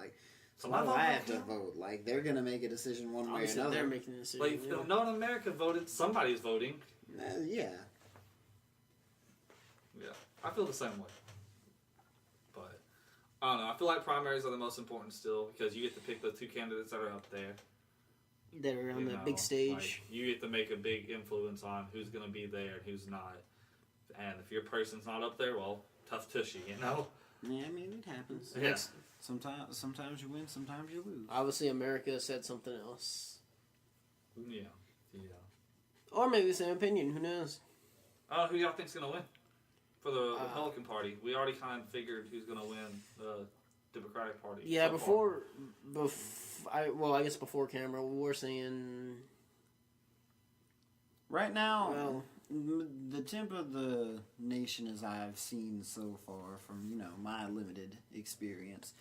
So why do I have to vote? They're gonna make a decision one way or obviously another. they're making a decision. Like, yeah. no one in America voted. Somebody's voting. Yeah. Yeah, I feel the same way. But I don't know. I feel like primaries are the most important still because you get to pick the two candidates that are up there. They're on you the know, big stage. you get to make a big influence on who's going to be there and who's not. And if your person's not up there, well, tough tushy, Yeah, I mean it happens. Yeah. Sometimes you win, sometimes you lose. Obviously, America said something else, Yeah. or maybe the same opinion. Who knows? Who y'all think's going to win for the Uh, Republican Party? We already kind of figured who's going to win the Democratic Party. Yeah, so far. I guess before camera, we were saying. Right now, Well, the temp of the nation, as I've seen so far from my limited experience,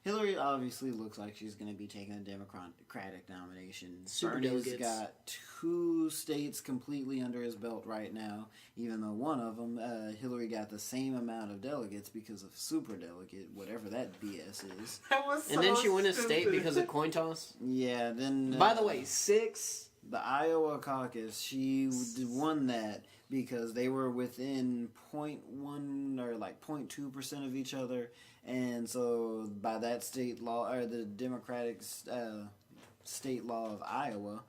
Hillary obviously looks like she's going to be taking a Democratic nomination. Super Bernie's delegates. got 2 states completely under his belt right now, even though one of them, Hillary got the same amount of delegates because of super delegate, whatever that BS is. That was and then she won a state because of coin toss. Yeah, then... By the way, 6. The Iowa caucus, she won that because they were within 0.1 or 0.2% of each other, and so by that state law, or the Democratic state law of Iowa,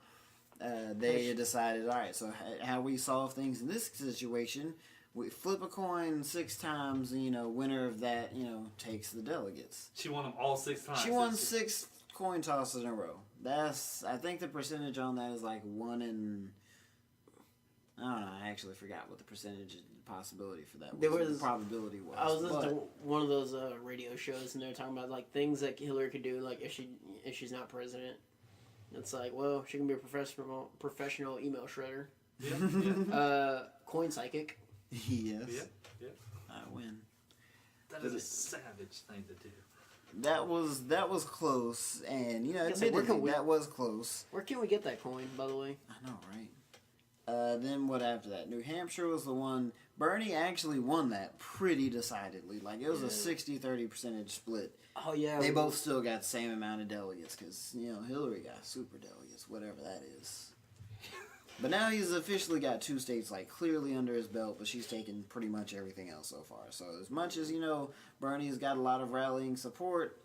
they decided, all right, so how we solve things in this situation, we flip a coin 6 times, and winner of that, takes the delegates. She won them all 6 times. She won 6 coin tosses in a row. I think the percentage on that is like 1 in. I don't know. I actually forgot what the percentage possibility for that was. There was the probability was. I was listening to one of those radio shows, and they're talking about like things that Hillary could do, like if she's not president. It's like, well, she can be a professional email shredder, Yeah. coin psychic. Yes. Yeah. I win. That is a savage thing to do. That was close, and Guess what, admittedly, that was close. Where can we get that coin, by the way? I know, right? Then what after that? New Hampshire was the one. Bernie actually won that pretty decidedly. Like, it was a 60-30 percentage split. Oh yeah, They both still got the same amount of delegates because, Hillary got super delegates, whatever that is. But now he's officially got 2 states, like, clearly under his belt, but she's taken pretty much everything else so far. So as much as, Bernie's got a lot of rallying support.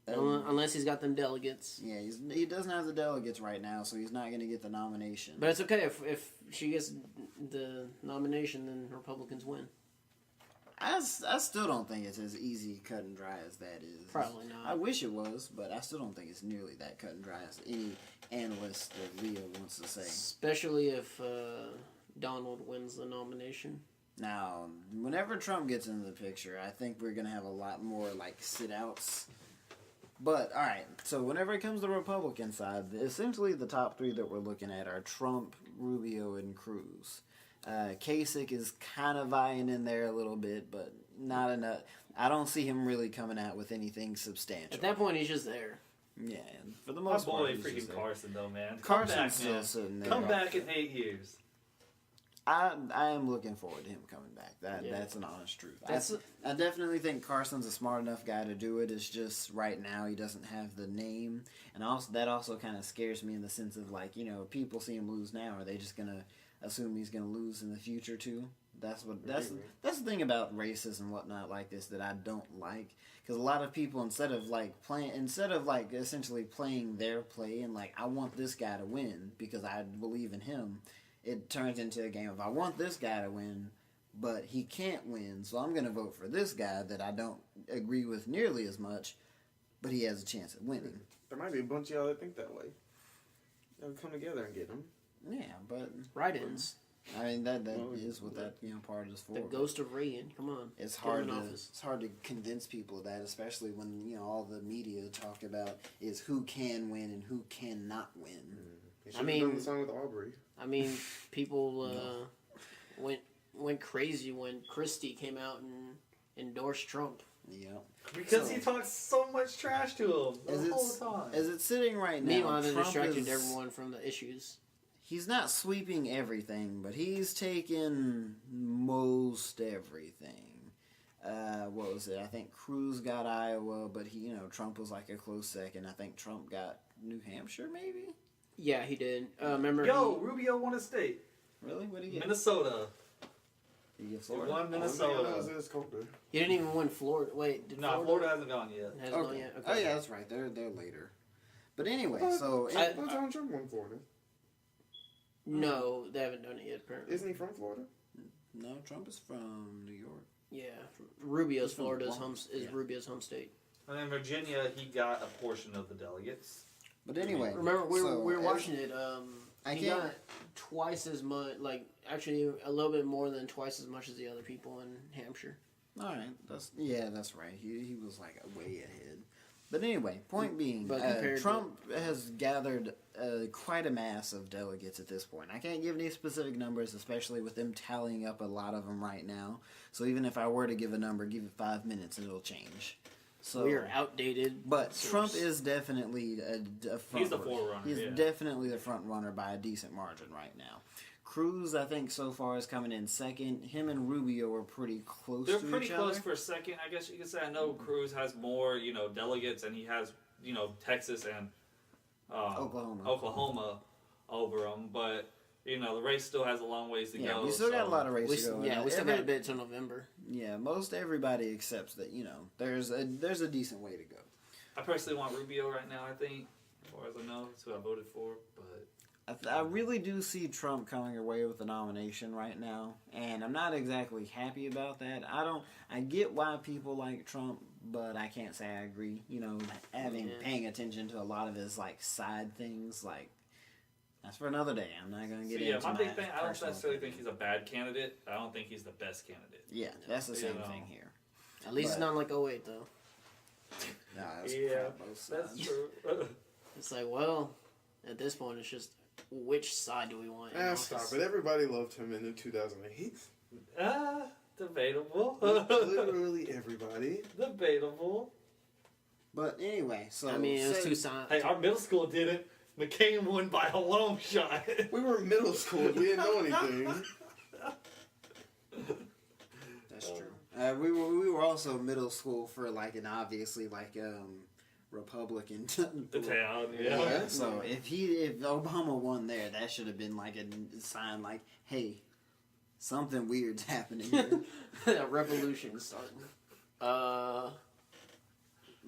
Unless he's got them delegates. Yeah, he doesn't have the delegates right now, so he's not going to get the nomination. But it's okay if she gets the nomination, then Republicans win. I still don't think it's as easy cut and dry as that is. Probably not. I wish it was, but I still don't think it's nearly that cut and dry as any analyst or Leo wants to say. Especially if Donald wins the nomination. Now, whenever Trump gets into the picture, I think we're going to have a lot more, like, sit-outs. But, alright, so whenever it comes to the Republican side, essentially the top 3 that we're looking at are Trump, Rubio, and Cruz. Kasich is kind of vying in there a little bit, but not enough. I don't see him really coming out with anything substantial. At that point, he's just there. Yeah, and for the My most part, boy, he's just freaking there. Carson, though, man. Carson's Come back, still man. sitting there. Come back in 8 years. I am looking forward to him coming back. Yeah. That's an honest truth. That's I definitely think Carson's a smart enough guy to do it. It's just right now he doesn't have the name, and that also kind of scares me in the sense of like people see him lose now, are they just gonna assume he's gonna lose in the future too? That's the thing about races and whatnot like this that I don't like, because a lot of people instead of essentially playing their play and like I want this guy to win because I believe in him. It turns into a game of I want this guy to win, but he can't win, so I'm going to vote for this guy that I don't agree with nearly as much, but he has a chance at winning. There might be a bunch of y'all that think that way. Y'all come together and get them. Yeah, but Write-ins. I mean that is what that part is for. The ghost of Reagan. Come on. It's Get him hard in to office. convince people of that, especially when all the media talk about is who can win and who cannot win. They should have done the song with Aubrey. I mean, people went crazy when Christie came out and endorsed Trump. Yeah. Because he talks so much trash to him the whole time. As it's sitting right now, Meanwhile, they Trump distracted is, everyone from the issues. He's not sweeping everything, but he's taken most everything. What was it? I think Cruz got Iowa, but Trump was like a close second. I think Trump got New Hampshire, maybe? Yeah, he did. Remember? Rubio won a state. Really? What did he get? Minnesota. Did he get He Florida? won Minnesota. He didn't even win Florida. Wait, did No, Florida hasn't gone yet. hasn't gone Okay. yet? Oh Okay. yeah, that's right. They're later. But anyway, so I thought Donald Trump won Florida. No, they haven't done it yet. Apparently. Isn't he from Florida? no, Trump is from New York. Yeah, Rubio's He's from Florida's Bronx, is yeah. Rubio's home state. And in Virginia, he got a portion of the delegates. But anyway, Remember, we so were as- watching it. I He can't- got twice as much, like actually a little bit more than twice as much as the other people in Hampshire. All right, that's right. He was like way ahead. But anyway, point being, But compared to- Trump has gathered quite a mass of delegates at this point. I can't give any specific numbers, especially with them tallying up a lot of them right now. So even if I were to give a number, give it 5 minutes and it'll change. So We are outdated. But source. Trump is definitely a front He's the forerunner, He's yeah. definitely the front runner by a decent margin right now. Cruz, I think, so far is coming in second. Him and Rubio are pretty close They're to pretty each close other. for a second. I guess you could say. I know Cruz has more, delegates, and he has, Texas and Oklahoma over them. But the race still has a long ways to Yeah, go. we still got a lot of we, races to go. yeah, And we still got a bit till November. Yeah, most everybody accepts that, there's a decent way to go. I personally want Rubio right now. I think, as far as I know, that's who I voted for. But I really do see Trump coming away with the nomination right now, and I'm not exactly happy about that. I get why people like Trump, but I can't say I agree. You know, paying attention to a lot of his like side things, like that's for another day. I'm not gonna get into my big my thing. I don't personal necessarily opinion. think he's a bad candidate. I don't think he's the best candidate. Yeah, that's the You same know. thing here. At least But- not like 08 though. No, that's Yeah, crap both sides. That's true. It's like, well, at this point, it's just which side do we want? in office? Stop it. Everybody loved him in 2008. Debatable. Literally everybody. Debatable. But anyway, so I mean, it was say- two sides. Hey, our middle school didn't. McCain won by a long shot. We were in middle school. We didn't know anything. That's true. We were also middle school for like an obviously like Republican. The town, Yeah. yeah. So if Obama won there, that should have been like a sign, like, hey, something weird's happening here. A revolution starting.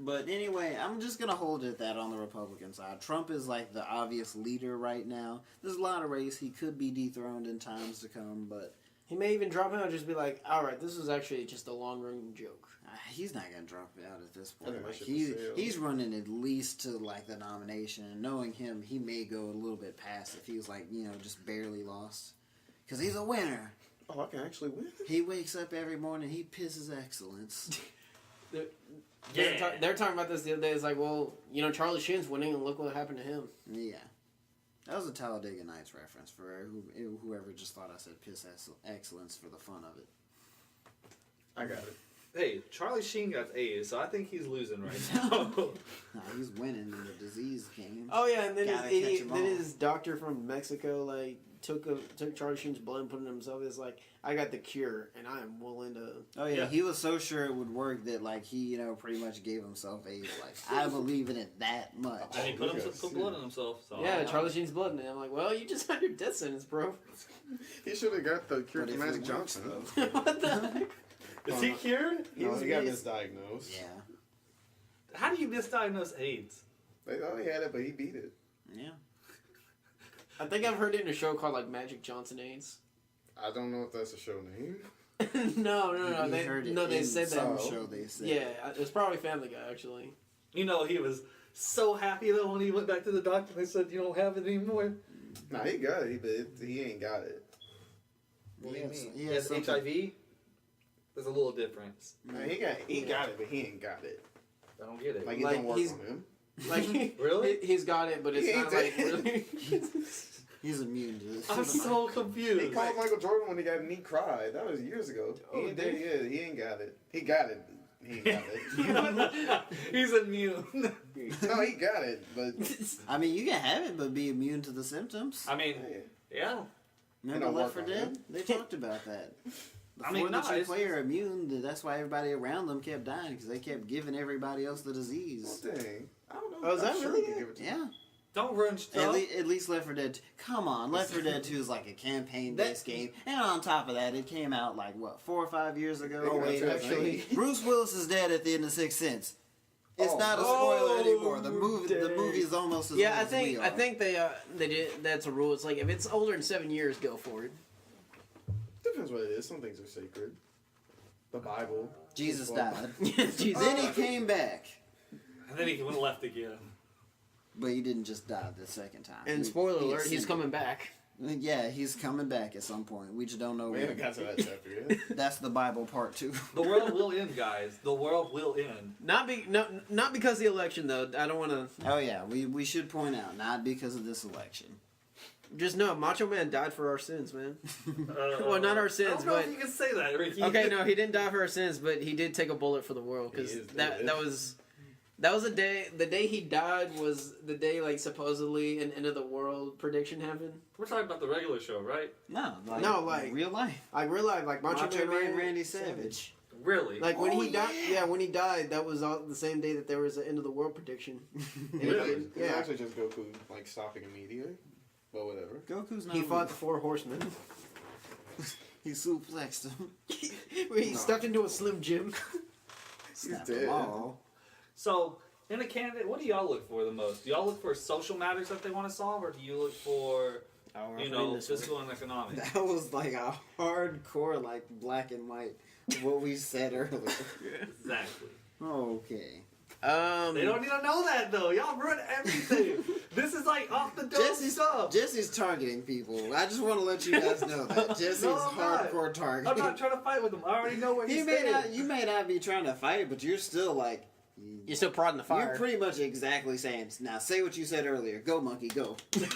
But anyway, I'm just gonna hold it that on the Republican side, Trump is like the obvious leader right now. There's a lot of race. He could be dethroned in times to come, but He may even drop out and just be like, all right, this was actually just a long-run joke. he's not gonna drop it out at this point. think that Like, ship has sailed. he's running at least to like the nomination, and knowing him, he may go a little bit past if he was like just barely lost, because he's a winner. Oh, I can actually win. He wakes up every morning, he pisses excellence. They're talking about this the other day. It's like, well, Charlie Sheen's winning, and look what happened to him. Yeah. That was a Talladega Nights reference for whoever just thought I said piss excellence for the fun of it. I got it. Hey, Charlie Sheen got A's, so I think he's losing right now. Nah, he's winning in the disease game. Oh yeah, and then Gotta his catch idiot, 'em then all. his doctor from Mexico took Charlie Sheen's blood and put it in himself. It's like, I got the cure, and I am willing to. Oh yeah, Yeah. he was so sure it would work that like he pretty much gave himself AIDS. Like I believe in it that much. And he put Yes. blood in himself. So Yeah, Charlie Sheen's blood, and I'm like, well, you just had your death sentence, bro. He should have got the cure But for if it Magic works, Johnson. though. What the heck? Is he cured? He No, was he got is. misdiagnosed. Yeah, How do you misdiagnose AIDS? They thought he had it, but he beat it. yeah. I think I've heard it in a show called like Magic Johnson AIDS. I don't know if that's a show name. no. You They heard it they in said some that. show. They said. Yeah, it was probably Family Guy actually. He was so happy though when he went back to the doctor. They said you don't have it anymore. Nah, he got it, but he ain't got it. What do you mean? He He has has something- HIV. There's a little difference. Nah, he got it, but he ain't got it. I don't get it. Like it Like, don't work he's- on him. Like Really? he's got it, but it's He not ain't like dead. really. He's immune to this. I'm so He confused. called Michael Jordan when he got and he cried. That was years ago. Oh, He ain't did dead yet. He ain't got it. He got it. He ain't got it. He's immune. No, he got it, but I mean, you can have it, but be immune to the symptoms. I mean, yeah. Remember don't Left work 4 on Dead? him. They talked about that. I mean, Before no, you it's play just- are immune, that's why everybody around them kept dying, because they kept giving everybody else the disease. one thing. I don't know. Oh, is I'm that sure really he could it? give it to Yeah. Don't run stuff. At least Left 4 Dead 2. Come on, Left 4 Dead 2 is like a campaign-based game, and on top of that, it came out like, what, 4 or 5 years ago? Oh, wait, actually. Bruce Willis is dead at the end of Sixth Sense. It's Oh. not a spoiler Oh, anymore. The movie dang. is almost as Yeah, old I as we think are. I think they did. That's a rule. It's like if it's older than 7 years, go for it. Depends what it is. Some things are sacred. The Bible. Jesus Well, died. Jesus. Then he came back, And then he went left again. but he didn't just die the second time. And He- spoiler he alert, he's ascended. coming back. Yeah, he's coming back at some point. We just don't know We when. haven't got to that chapter yet. That's the Bible part 2. The world will end, guys. The world will end. Not because of the election though. I don't want to. Oh yeah, we should point out, not because of this election. Just know, Macho Man died for our sins, man. Uh, Well, not our I sins, don't know but if you can say that, Ricky. okay, no, he didn't die for our sins, but he did take a bullet for the world because He is that dead. was a day. The day he died was the day like supposedly an end of the world prediction happened. We're talking about the regular show, right? No, like real life. life. I realized like Macho Man Randy Savage. Really? Like when Oh, he died, yeah. when he died, that was all the same day that there was an end of the world prediction. Really? It's Yeah. actually just Goku like stopping a meteor. But whatever. Goku's not. He fought the 4 horsemen. He suplexed him. He stepped into a Slim Jim. Snapped dead. them all. So, In a candidate, what do y'all look for the most? Do y'all look for social matters that they want to solve, or do you look for, fiscal and economic? That was like a hardcore, like black and white, what we said earlier. Exactly. Okay. They don't need to know that though. Y'all ruin everything. This is like off the dome stuff. Jesse's targeting people. I just want to let you guys know that Jesse's No, I'm not. hardcore targeting. I'm not trying to fight with him. I already know what he's saying. You may not be trying to fight, but you're still like. You're still prodding the fire. You're pretty much exactly saying. Now say what you said earlier. Go monkey, go. That's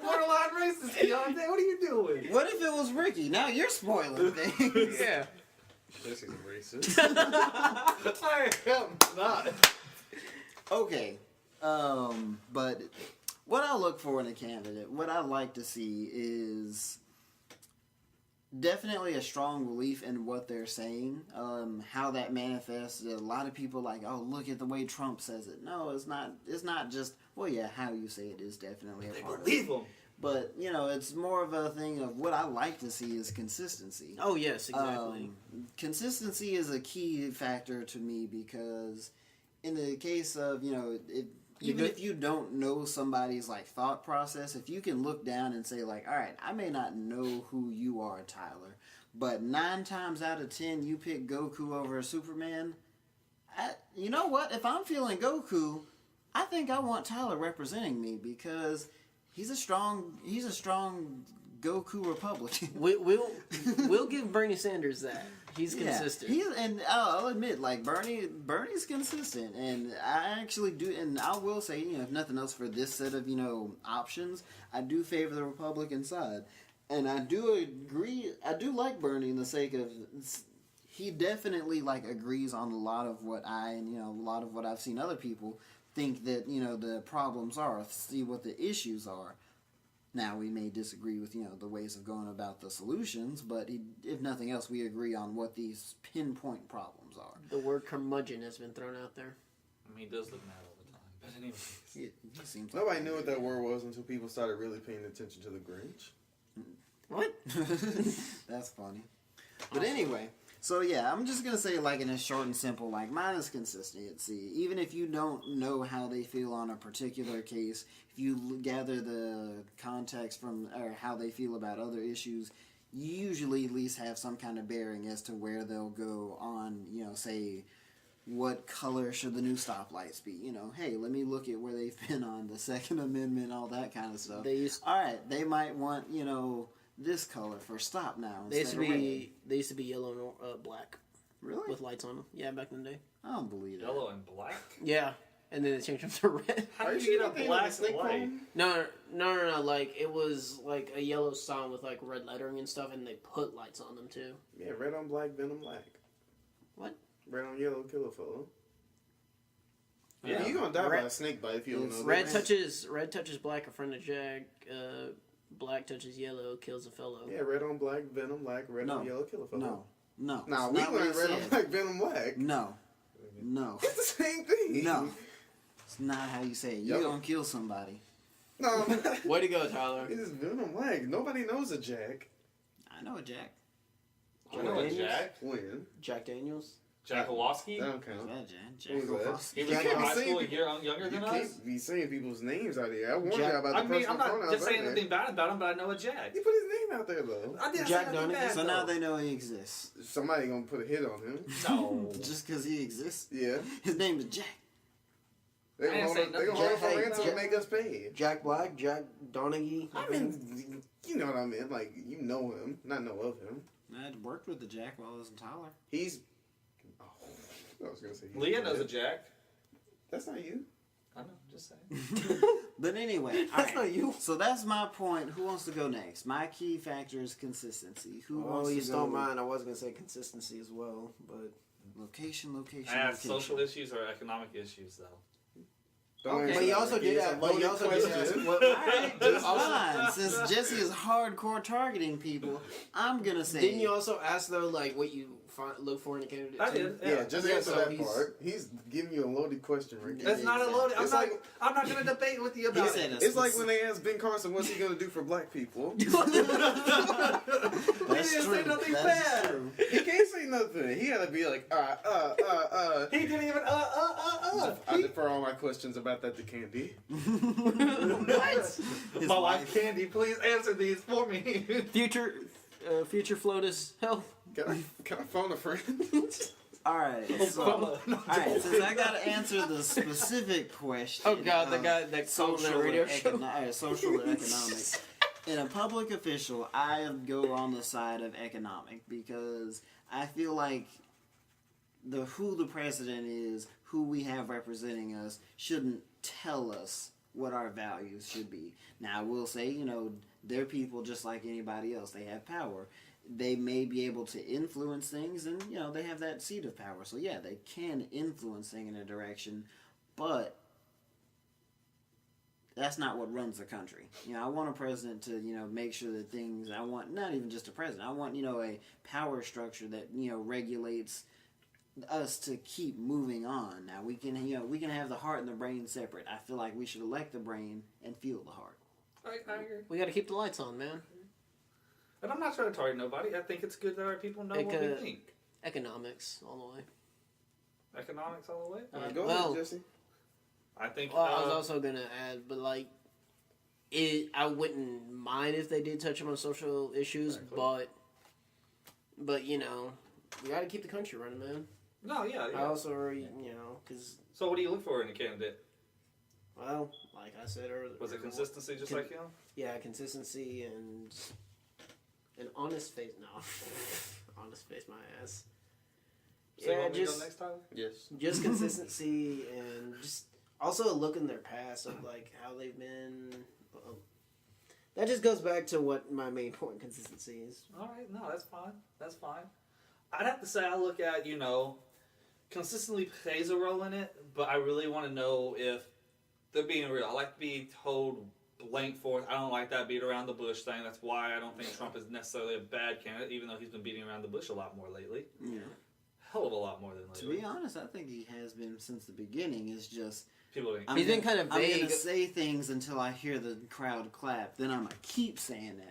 borderline racist, Keontae. What are you doing? What if it was Ricky? Now you're spoiling things. Yeah. This is racist. I am not. Okay. But what I look for in a candidate, what I like to see is definitely a strong belief in what they're saying, how that manifests. A lot of people like, oh, look at the way Trump says it. No, it's not. It's not just. Well, yeah, how you say it is definitely a They part of believe it. him. But it's more of a thing of what I like to see is consistency. Oh yes, exactly. Consistency is a key factor to me because, in the case of if you don't know somebody's like thought process, if you can look down and say like, all right, I may not know who you are, Tyler, but 9 times out of 10 you pick Goku over Superman. You know what? If I'm feeling Goku, I think I want Tyler representing me because he's a strong Goku Republican. We'll give Bernie Sanders that. He's consistent. And I'll admit, like Bernie's consistent, and I actually do. And I will say, if nothing else, for this set of options, I do favor the Republican side, and I do agree. I do like Bernie in the sake of he definitely like agrees on a lot of what a lot of what I've seen other people think that the problems are, see what the issues are. Now, we may disagree with, the ways of going about the solutions, but if nothing else, we agree on what these pinpoint problems are. The word curmudgeon has been thrown out there. I mean, he does look mad all the time. But anyways. It seems like Nobody knew what that word was until people started really paying attention to the Grinch. What? That's funny. But anyway, so yeah, I'm just going to say, like, in a short and simple, like, mine is consistency. Even if you don't know how they feel on a particular case, if you gather the context from, or how they feel about other issues, you usually at least have some kind of bearing as to where they'll go on, say, what color should the new stoplights be? Hey, let me look at where they've been on the Second Amendment, all that kind of stuff. All right, they might want, this color for stop now. They used to be yellow and black. Really? With lights on them. Yeah, back in the day. I don't believe that. Yellow and black? Yeah, and then they changed them to red. How did you get a black light? No. Like it was like a yellow sign with like red lettering and stuff, and they put lights on them too. Yeah, red on black, venom black. What? Red on yellow, kill a fellow. Yeah, you're gonna die by a snake bite if you don't know Red that. touches black, a friend of Jack. Black touches yellow, kills a fellow. Yeah, red on black, venom black, red on yellow, kill a fellow. No. Nah, It's we not what learned he red on said. black, venom black. No. It's the same thing. No. It's not how you say it. You're gonna kill somebody. No. Way to go, Tyler. It is venom black. Nobody knows a Jack. I know a Jack. I know a Jack. When? Jack Daniels. Jack Kowalski? That don't Is count. that Jack? Who's that? Kowalski. He was Jack in can't be high saying school a people- year younger You than us? can't be saying people's names out here. I warned Jack- you about the I mean, personal I'm not pronouns just saying right there. anything bad about him, but I know a Jack. He put his name out there though. I didn't Jack say anything Donaghy? bad, So now though. they know he exists. Somebody gonna put a hit on him. No. Just because he exists. Yeah. His name is Jack. They I didn't gonna say hold us nothing. for Hey, ransom Jack- and make us pay. Jack Black, Jack Donaghy. I mean, you know what I mean. Like, you know him, not know of him. I worked with the Jack while I was in Tyler. He's... Oh, I was gonna say... he's Leah dead. knows a Jack. That's not you. I know, just saying. But anyway, That's not you. So that's my point. Who wants to go next? My key factor is consistency. Who Oh, wants you to stole go? mine. I was gonna say consistency as well, but Location. Social issues or economic issues, though. Don't Okay. answer But you that, also Ricky. did It's a that. But you loaded also did question. ask. What, Alright, just fine. Since Jesse is hardcore targeting people, I'm gonna say. didn't you also ask though, like what you look for in a candidate? I too? did. Yeah, just Yeah, answer so that he's- part. He's giving you a loaded question, Ricky. That's not a loaded. It's I'm not going to debate with you He about said it. It's like when they asked Ben Carson, what's he gonna do for black people? That's didn't say true. nothing That's bad. true. He can't say nothing another thing. He had to be like, He didn't even I defer all my questions about that to Candy. What? His My wife Candy, please answer these for me. Future FLOTUS health. Can I phone a friend? All right. So, all right. Since I got to answer the specific question. Oh God, the guy that called that radio show. Social and economic. In a public official, I go on the side of economic because I feel like who the president is, who we have representing us, shouldn't tell us what our values should be. Now, I will say, they're people just like anybody else. They have power. They may be able to influence things, and, they have that seat of power. So, yeah, they can influence things in a direction, but that's not what runs the country. I want a president to, make sure that things, I want, not even just a president, I want, a power structure that, regulates us to keep moving on. Now, we can have the heart and the brain separate. I feel like we should elect the brain and feel the heart. I agree. We got to keep the lights on, man. And I'm not trying to target nobody. I think it's good that our people know what we think. Economics all the way. Economics all the way? Go well, ahead, Jesse. I think... Well, I was also going to add, but I wouldn't mind if they did touch on social issues, Exactly. but we got to keep the country running, man. No, yeah. I also already, because, So what do you look for in a candidate? well, like I said earlier. Was it consistency just like him? Yeah, consistency and an honest face. No. Honest face, my ass. So you Yeah, want me to go just, next time? Yes. just consistency and just also a look in their past of, how they've been. That just goes back to what my main point, consistency, is. All right, no, that's fine. That's fine. I'd have to say I look at, consistently plays a role in it, but I really want to know if they're being real. I like to be told blank forth. I don't like that beat around the bush thing. That's why I don't think Trump is necessarily a bad candidate, even though he's been beating around the bush a lot more lately. Yeah. Hell of a lot more than To lately. be honest, I think he has been since the beginning. It's just People didn't. He's been kind of I'm vague. gonna say things until I hear the crowd clap. Then I'm gonna keep saying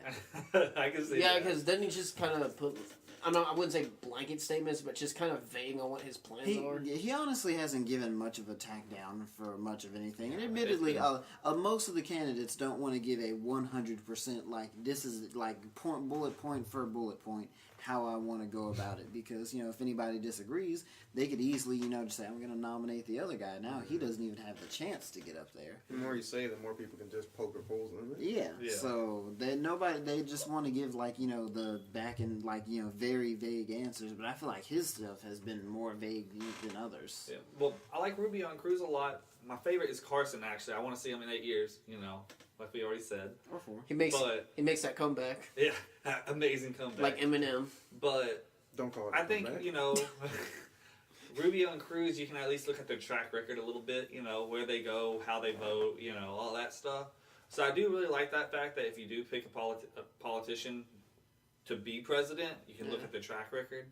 that. I can see Yeah, that. because then he just kind of put. I wouldn't say blanket statements, but just kind of vague on what his plans are. He honestly hasn't given much of a tack down for much of anything. And Yeah, admittedly, it's most of the candidates don't want to give a 100% this is bullet point for bullet point how I want to go about it. Because, if anybody disagrees, they could easily, just say, I'm going to nominate the other guy. Now he doesn't even have the chance to get up there. The more you say, the more people can just poke holes in it. Yeah. So they just want to give the back and very vague answers, but I feel like his stuff has been more vague than others. Yeah. Well, I like Rubio and Cruz a lot. My favorite is Carson, actually. I want to see him in 8 years, like we already said. Or 4. He makes that comeback Yeah, amazing comeback. like Eminem. But Don't call it. I think, Rubio and Cruz, you can at least look at their track record a little bit, where they go, how they vote, all that stuff. So I do really like that fact that if you do pick a politician to be president, you can look at their track record.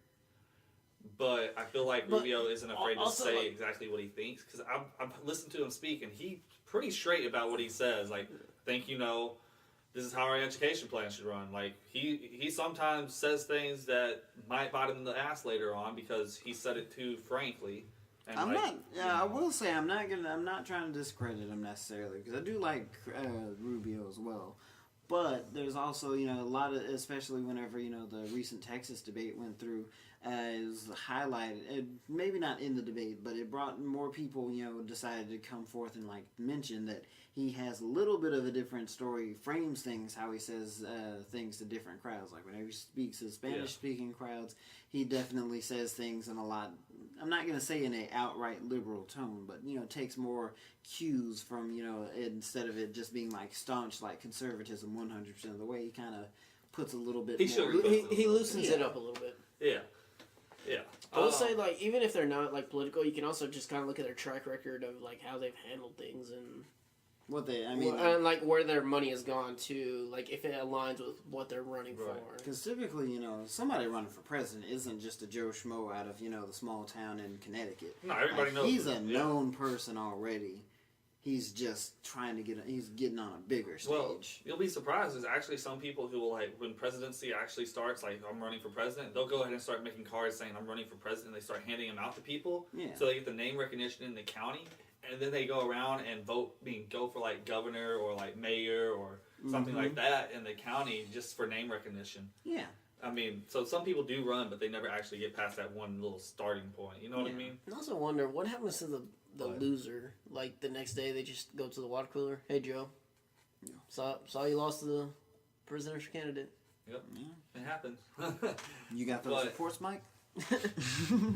But I feel like Rubio isn't afraid to say exactly what he thinks, because I've listened to him speak, and he's pretty straight about what he says. Like, I think, this is how our education plan should run. Like, he sometimes says things that might bite him in the ass later on because he said it too frankly. And I will say I'm not trying to discredit him necessarily, because I do like Rubio as well. But there's also, a lot of, especially whenever, the recent Texas debate went through, is highlighted, maybe not in the debate, but it brought more people, decided to come forth and, mention that he has a little bit of a different story, frames things, how he says things to different crowds. Like, whenever he speaks to Spanish-speaking crowds, he definitely says things in a lot, I'm not going to say in an outright liberal tone, but, takes more cues from, instead of it just being, staunch, conservatism 100% of the way, he kind of puts a little bit more. He loosens it up a little bit. Yeah. Yeah. I will say, even if they're not, political, you can also just kind of look at their track record of, how they've handled things and... and where their money has gone to, if it aligns with what they're running for. Because typically, somebody running for president isn't just a Joe Schmo out of, the small town in Connecticut. No, everybody knows He's him. a known person already. He's just trying to he's getting on a bigger stage. Well, you'll be surprised. There's actually some people who will, like, when presidency actually starts, like, I'm running for president, they'll go ahead and start making cards saying, I'm running for president. They start handing them out to people. Yeah. So they get the name recognition in the county. And then they go around and go for, like, governor or, like, mayor or something like that in the county just for name recognition. Yeah. I mean, so some people do run, but they never actually get past that one little starting point. You know what I mean? I also wonder what happens to the What? loser. Like the next day, they just go to the water cooler. Hey Joe, Yeah. saw you lost to the presidential candidate. Yep. Yeah. It happens. You got those But- reports, Mike?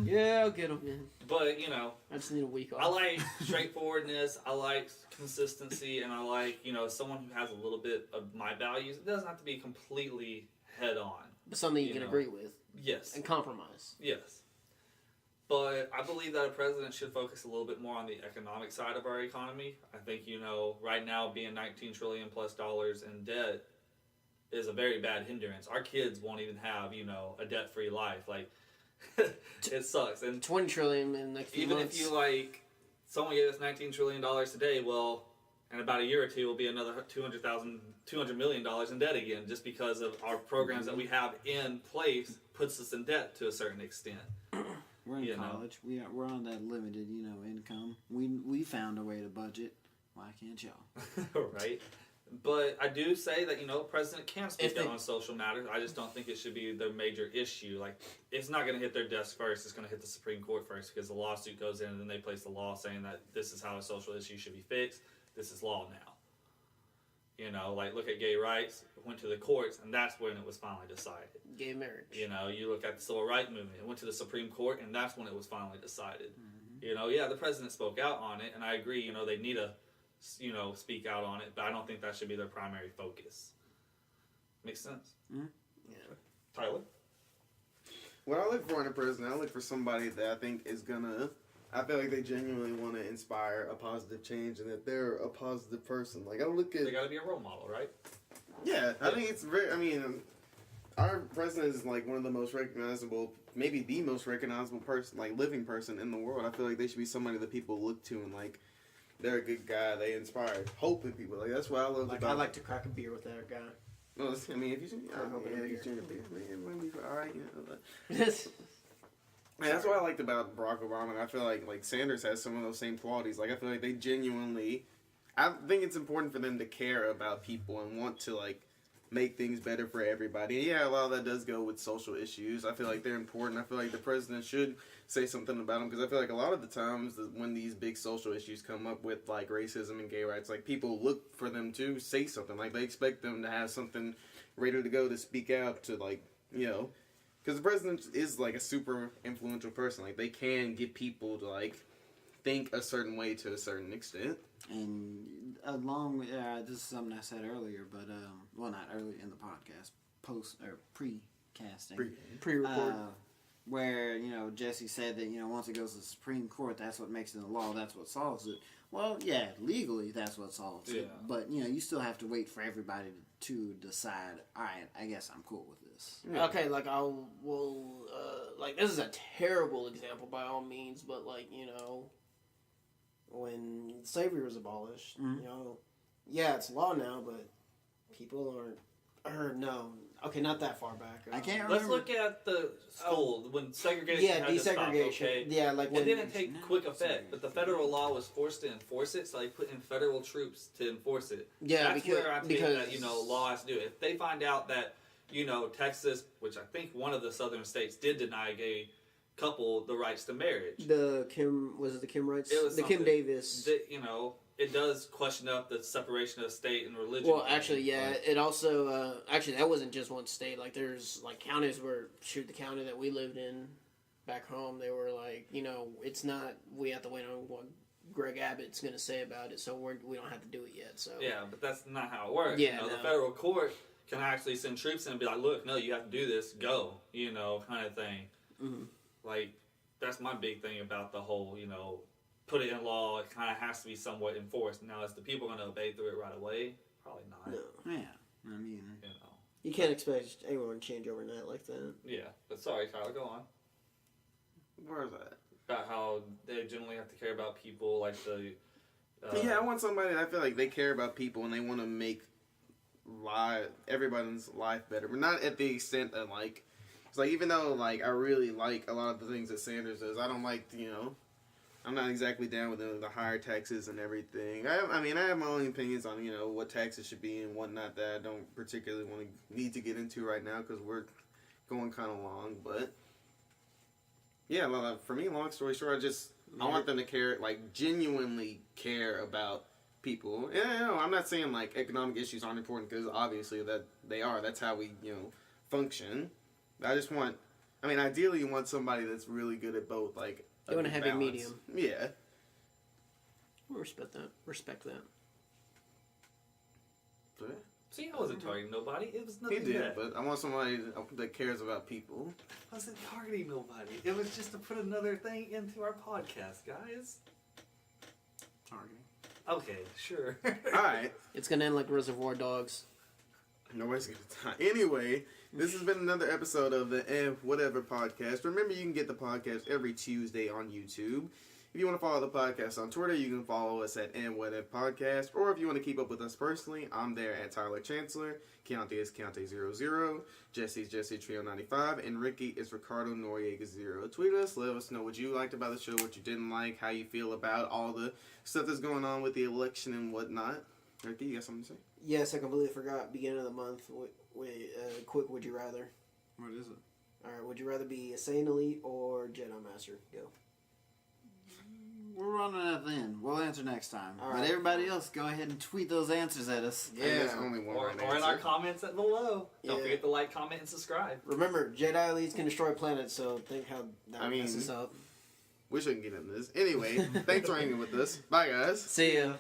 Yeah, I'll get him. Yeah. But, you know, I just need a week off. I like straightforwardness, I like consistency, and I like, you know, someone who has a little bit of my values. It doesn't have to be completely head on. but something you you can know. agree with Yes. and compromise. Yes. But I believe that a president should focus a little bit more on the economic side of our economy. I think, you know, right now being $19 trillion plus in debt is a very bad hindrance. Our kids won't even have, you know, a debt-free life. Like, it sucks. And 20 trillion in the next few even months. if you, like, someone gave us $19 trillion today, well, in about a year or two, we'll be another $200 million in debt again, just because of our programs that we have in place puts us in debt to a certain extent. We're in You know. college. We're on that limited, income. We found a way to budget. Why can't y'all? Right? But I do say that, you know, president can speak If they- out on social matters. I just don't think it should be their major issue. Like, it's not going to hit their desk first. It's going to hit the Supreme Court first because the lawsuit goes in and then they place the law saying that this is how a social issue should be fixed. This is law now. You know, like, look at gay rights. It went to the courts, and that's when it was finally decided. gay marriage. You know, you look at the civil rights movement. It went to the Supreme Court, and that's when it was finally decided. You know, yeah, the president spoke out on it, and I agree, you know, they need to, you know, speak out on it, but I don't think that should be their primary focus. Makes sense? Yeah. Tyler? What I look for in a president, I look for somebody that I think is gonna. I feel like they genuinely want to inspire a positive change and that they're a positive person. Like I look at. They got to be a role model, right? Yeah, I think it's very. I mean, our president is like one of the most recognizable, maybe the most recognizable person, like living person in the world. I feel like they should be somebody that people look to and like they're a good guy. They inspire hope in people. Like that's what I love Like about. I like to crack a beer with that guy. Well, I mean, if you, Crack open a yeah, beer. you drink a beer, man, it might be all right. You know, but- Man, that's what I liked about Barack Obama. And I feel like Sanders has some of those same qualities. Like I feel like they genuinely. I think it's important for them to care about people and want to like make things better for everybody. And yeah, a lot of that does go with social issues. I feel like they're important. I feel like the president should say something about them because I feel like a lot of the times when these big social issues come up with like racism and gay rights, like people look for them to say something. Like they expect them to have something ready to go to speak out to like, you know, because the president is like a super influential person. Like they can get people to like think a certain way to a certain extent. And along with this is something I said earlier, but well, not earlier in the podcast, post or pre-casting, Pre-record. where Jesse said that once it goes to the Supreme Court, that's what makes it a law. That's what solves it. Well, yeah, legally that's what solves Yeah. it. But you still have to wait for everybody to decide. All right, I guess I'm cool with this. Yeah. Okay, like like this is a terrible example by all means, but like when slavery was abolished, Mhm. yeah, it's law now, but people aren't. Or no, okay, not that far back. I can't remember. Let's look at the school when segregation Yeah, had to stop, desegregation. okay? Yeah, like It when didn't take No, quick effect, sorry. but the federal law was forced to enforce it, so they put in federal troops to enforce it. yeah, That's because where I think that law has to do it. If they find out that Texas, which I think one of the southern states did deny a gay couple the rights to marriage, the Kim rights, It was the Kim something Davis. that, it does question up the separation of state and religion. Well, actually, yeah. It also actually that wasn't just one state. Like there's like counties where the county that we lived in back home, they were like, it's not. We have to wait on what Greg Abbott's going to say about it, so we don't have to do it yet. So Yeah, but that's not how it works. Yeah, The no. federal court can actually send troops in and be like, look, no, you have to do this, go, kind of thing. Mhm. Like, that's my big thing about the whole, put it in law, it kind of has to be somewhat enforced. Now, is the people going to obey through it right away? Probably not. no, Yeah, I mean, you can't expect anyone to change overnight like that. Yeah, but sorry, Tyler, go on. Where is that? About how they generally have to care about people, like the Yeah, I want somebody that I feel like they care about people and they want to make everybody's life better, but not at the extent that like it's like even though like I really like a lot of the things that Sanders does, I don't like I'm not exactly down with the higher taxes and everything. I mean I have my own opinions on what taxes should be and whatnot that I don't particularly need to get into right now because we're going kind of long, but yeah, for me, long story short, I want them to care, like, genuinely care about people. Yeah, I'm not saying, like, economic issues aren't important, because obviously that they are. That's how we, function. I just want, ideally you want somebody that's really good at both, like, You want a happy medium. Yeah. I respect that. Respect that. But, See, I wasn't targeting nobody. It was he nothing did, bad. but I want somebody that cares about people. I wasn't targeting nobody. It was just to put another thing into our podcast, guys. Targeting. Okay, sure. Alright. It's gonna end like Reservoir Dogs. Nobody's gonna die. Anyway, this has been another episode of the Whatever podcast. Remember, you can get the podcast every Tuesday on YouTube. If you want to follow the podcast on Twitter, you can follow us at Whatever Podcast. Or if you want to keep up with us personally, I'm there at Tyler Chancellor. Keontae is Keontae00. Jesse's Jesse Trio 95. And Ricky is Ricardo Noriega 0. Tweet us. Let us know what you liked about the show, what you didn't like, how you feel about all the stuff that's going on with the election and whatnot. Ricky, you got something to say? Yes, I completely forgot. Beginning of the month. Quick, would you rather? What is it? All right, would you rather be a Saiyan Elite or Jedi Master? Go. We're running at the end. We'll answer next time. All But right. everybody else, go ahead and tweet those answers at us. There's only one or right in answer. our comments below. Don't Yeah. forget to like, comment, and subscribe. Remember, Jedi Elites can destroy planets, so think how that messes up. We shouldn't get into this. Anyway, thanks for hanging with us. Bye, guys. See ya.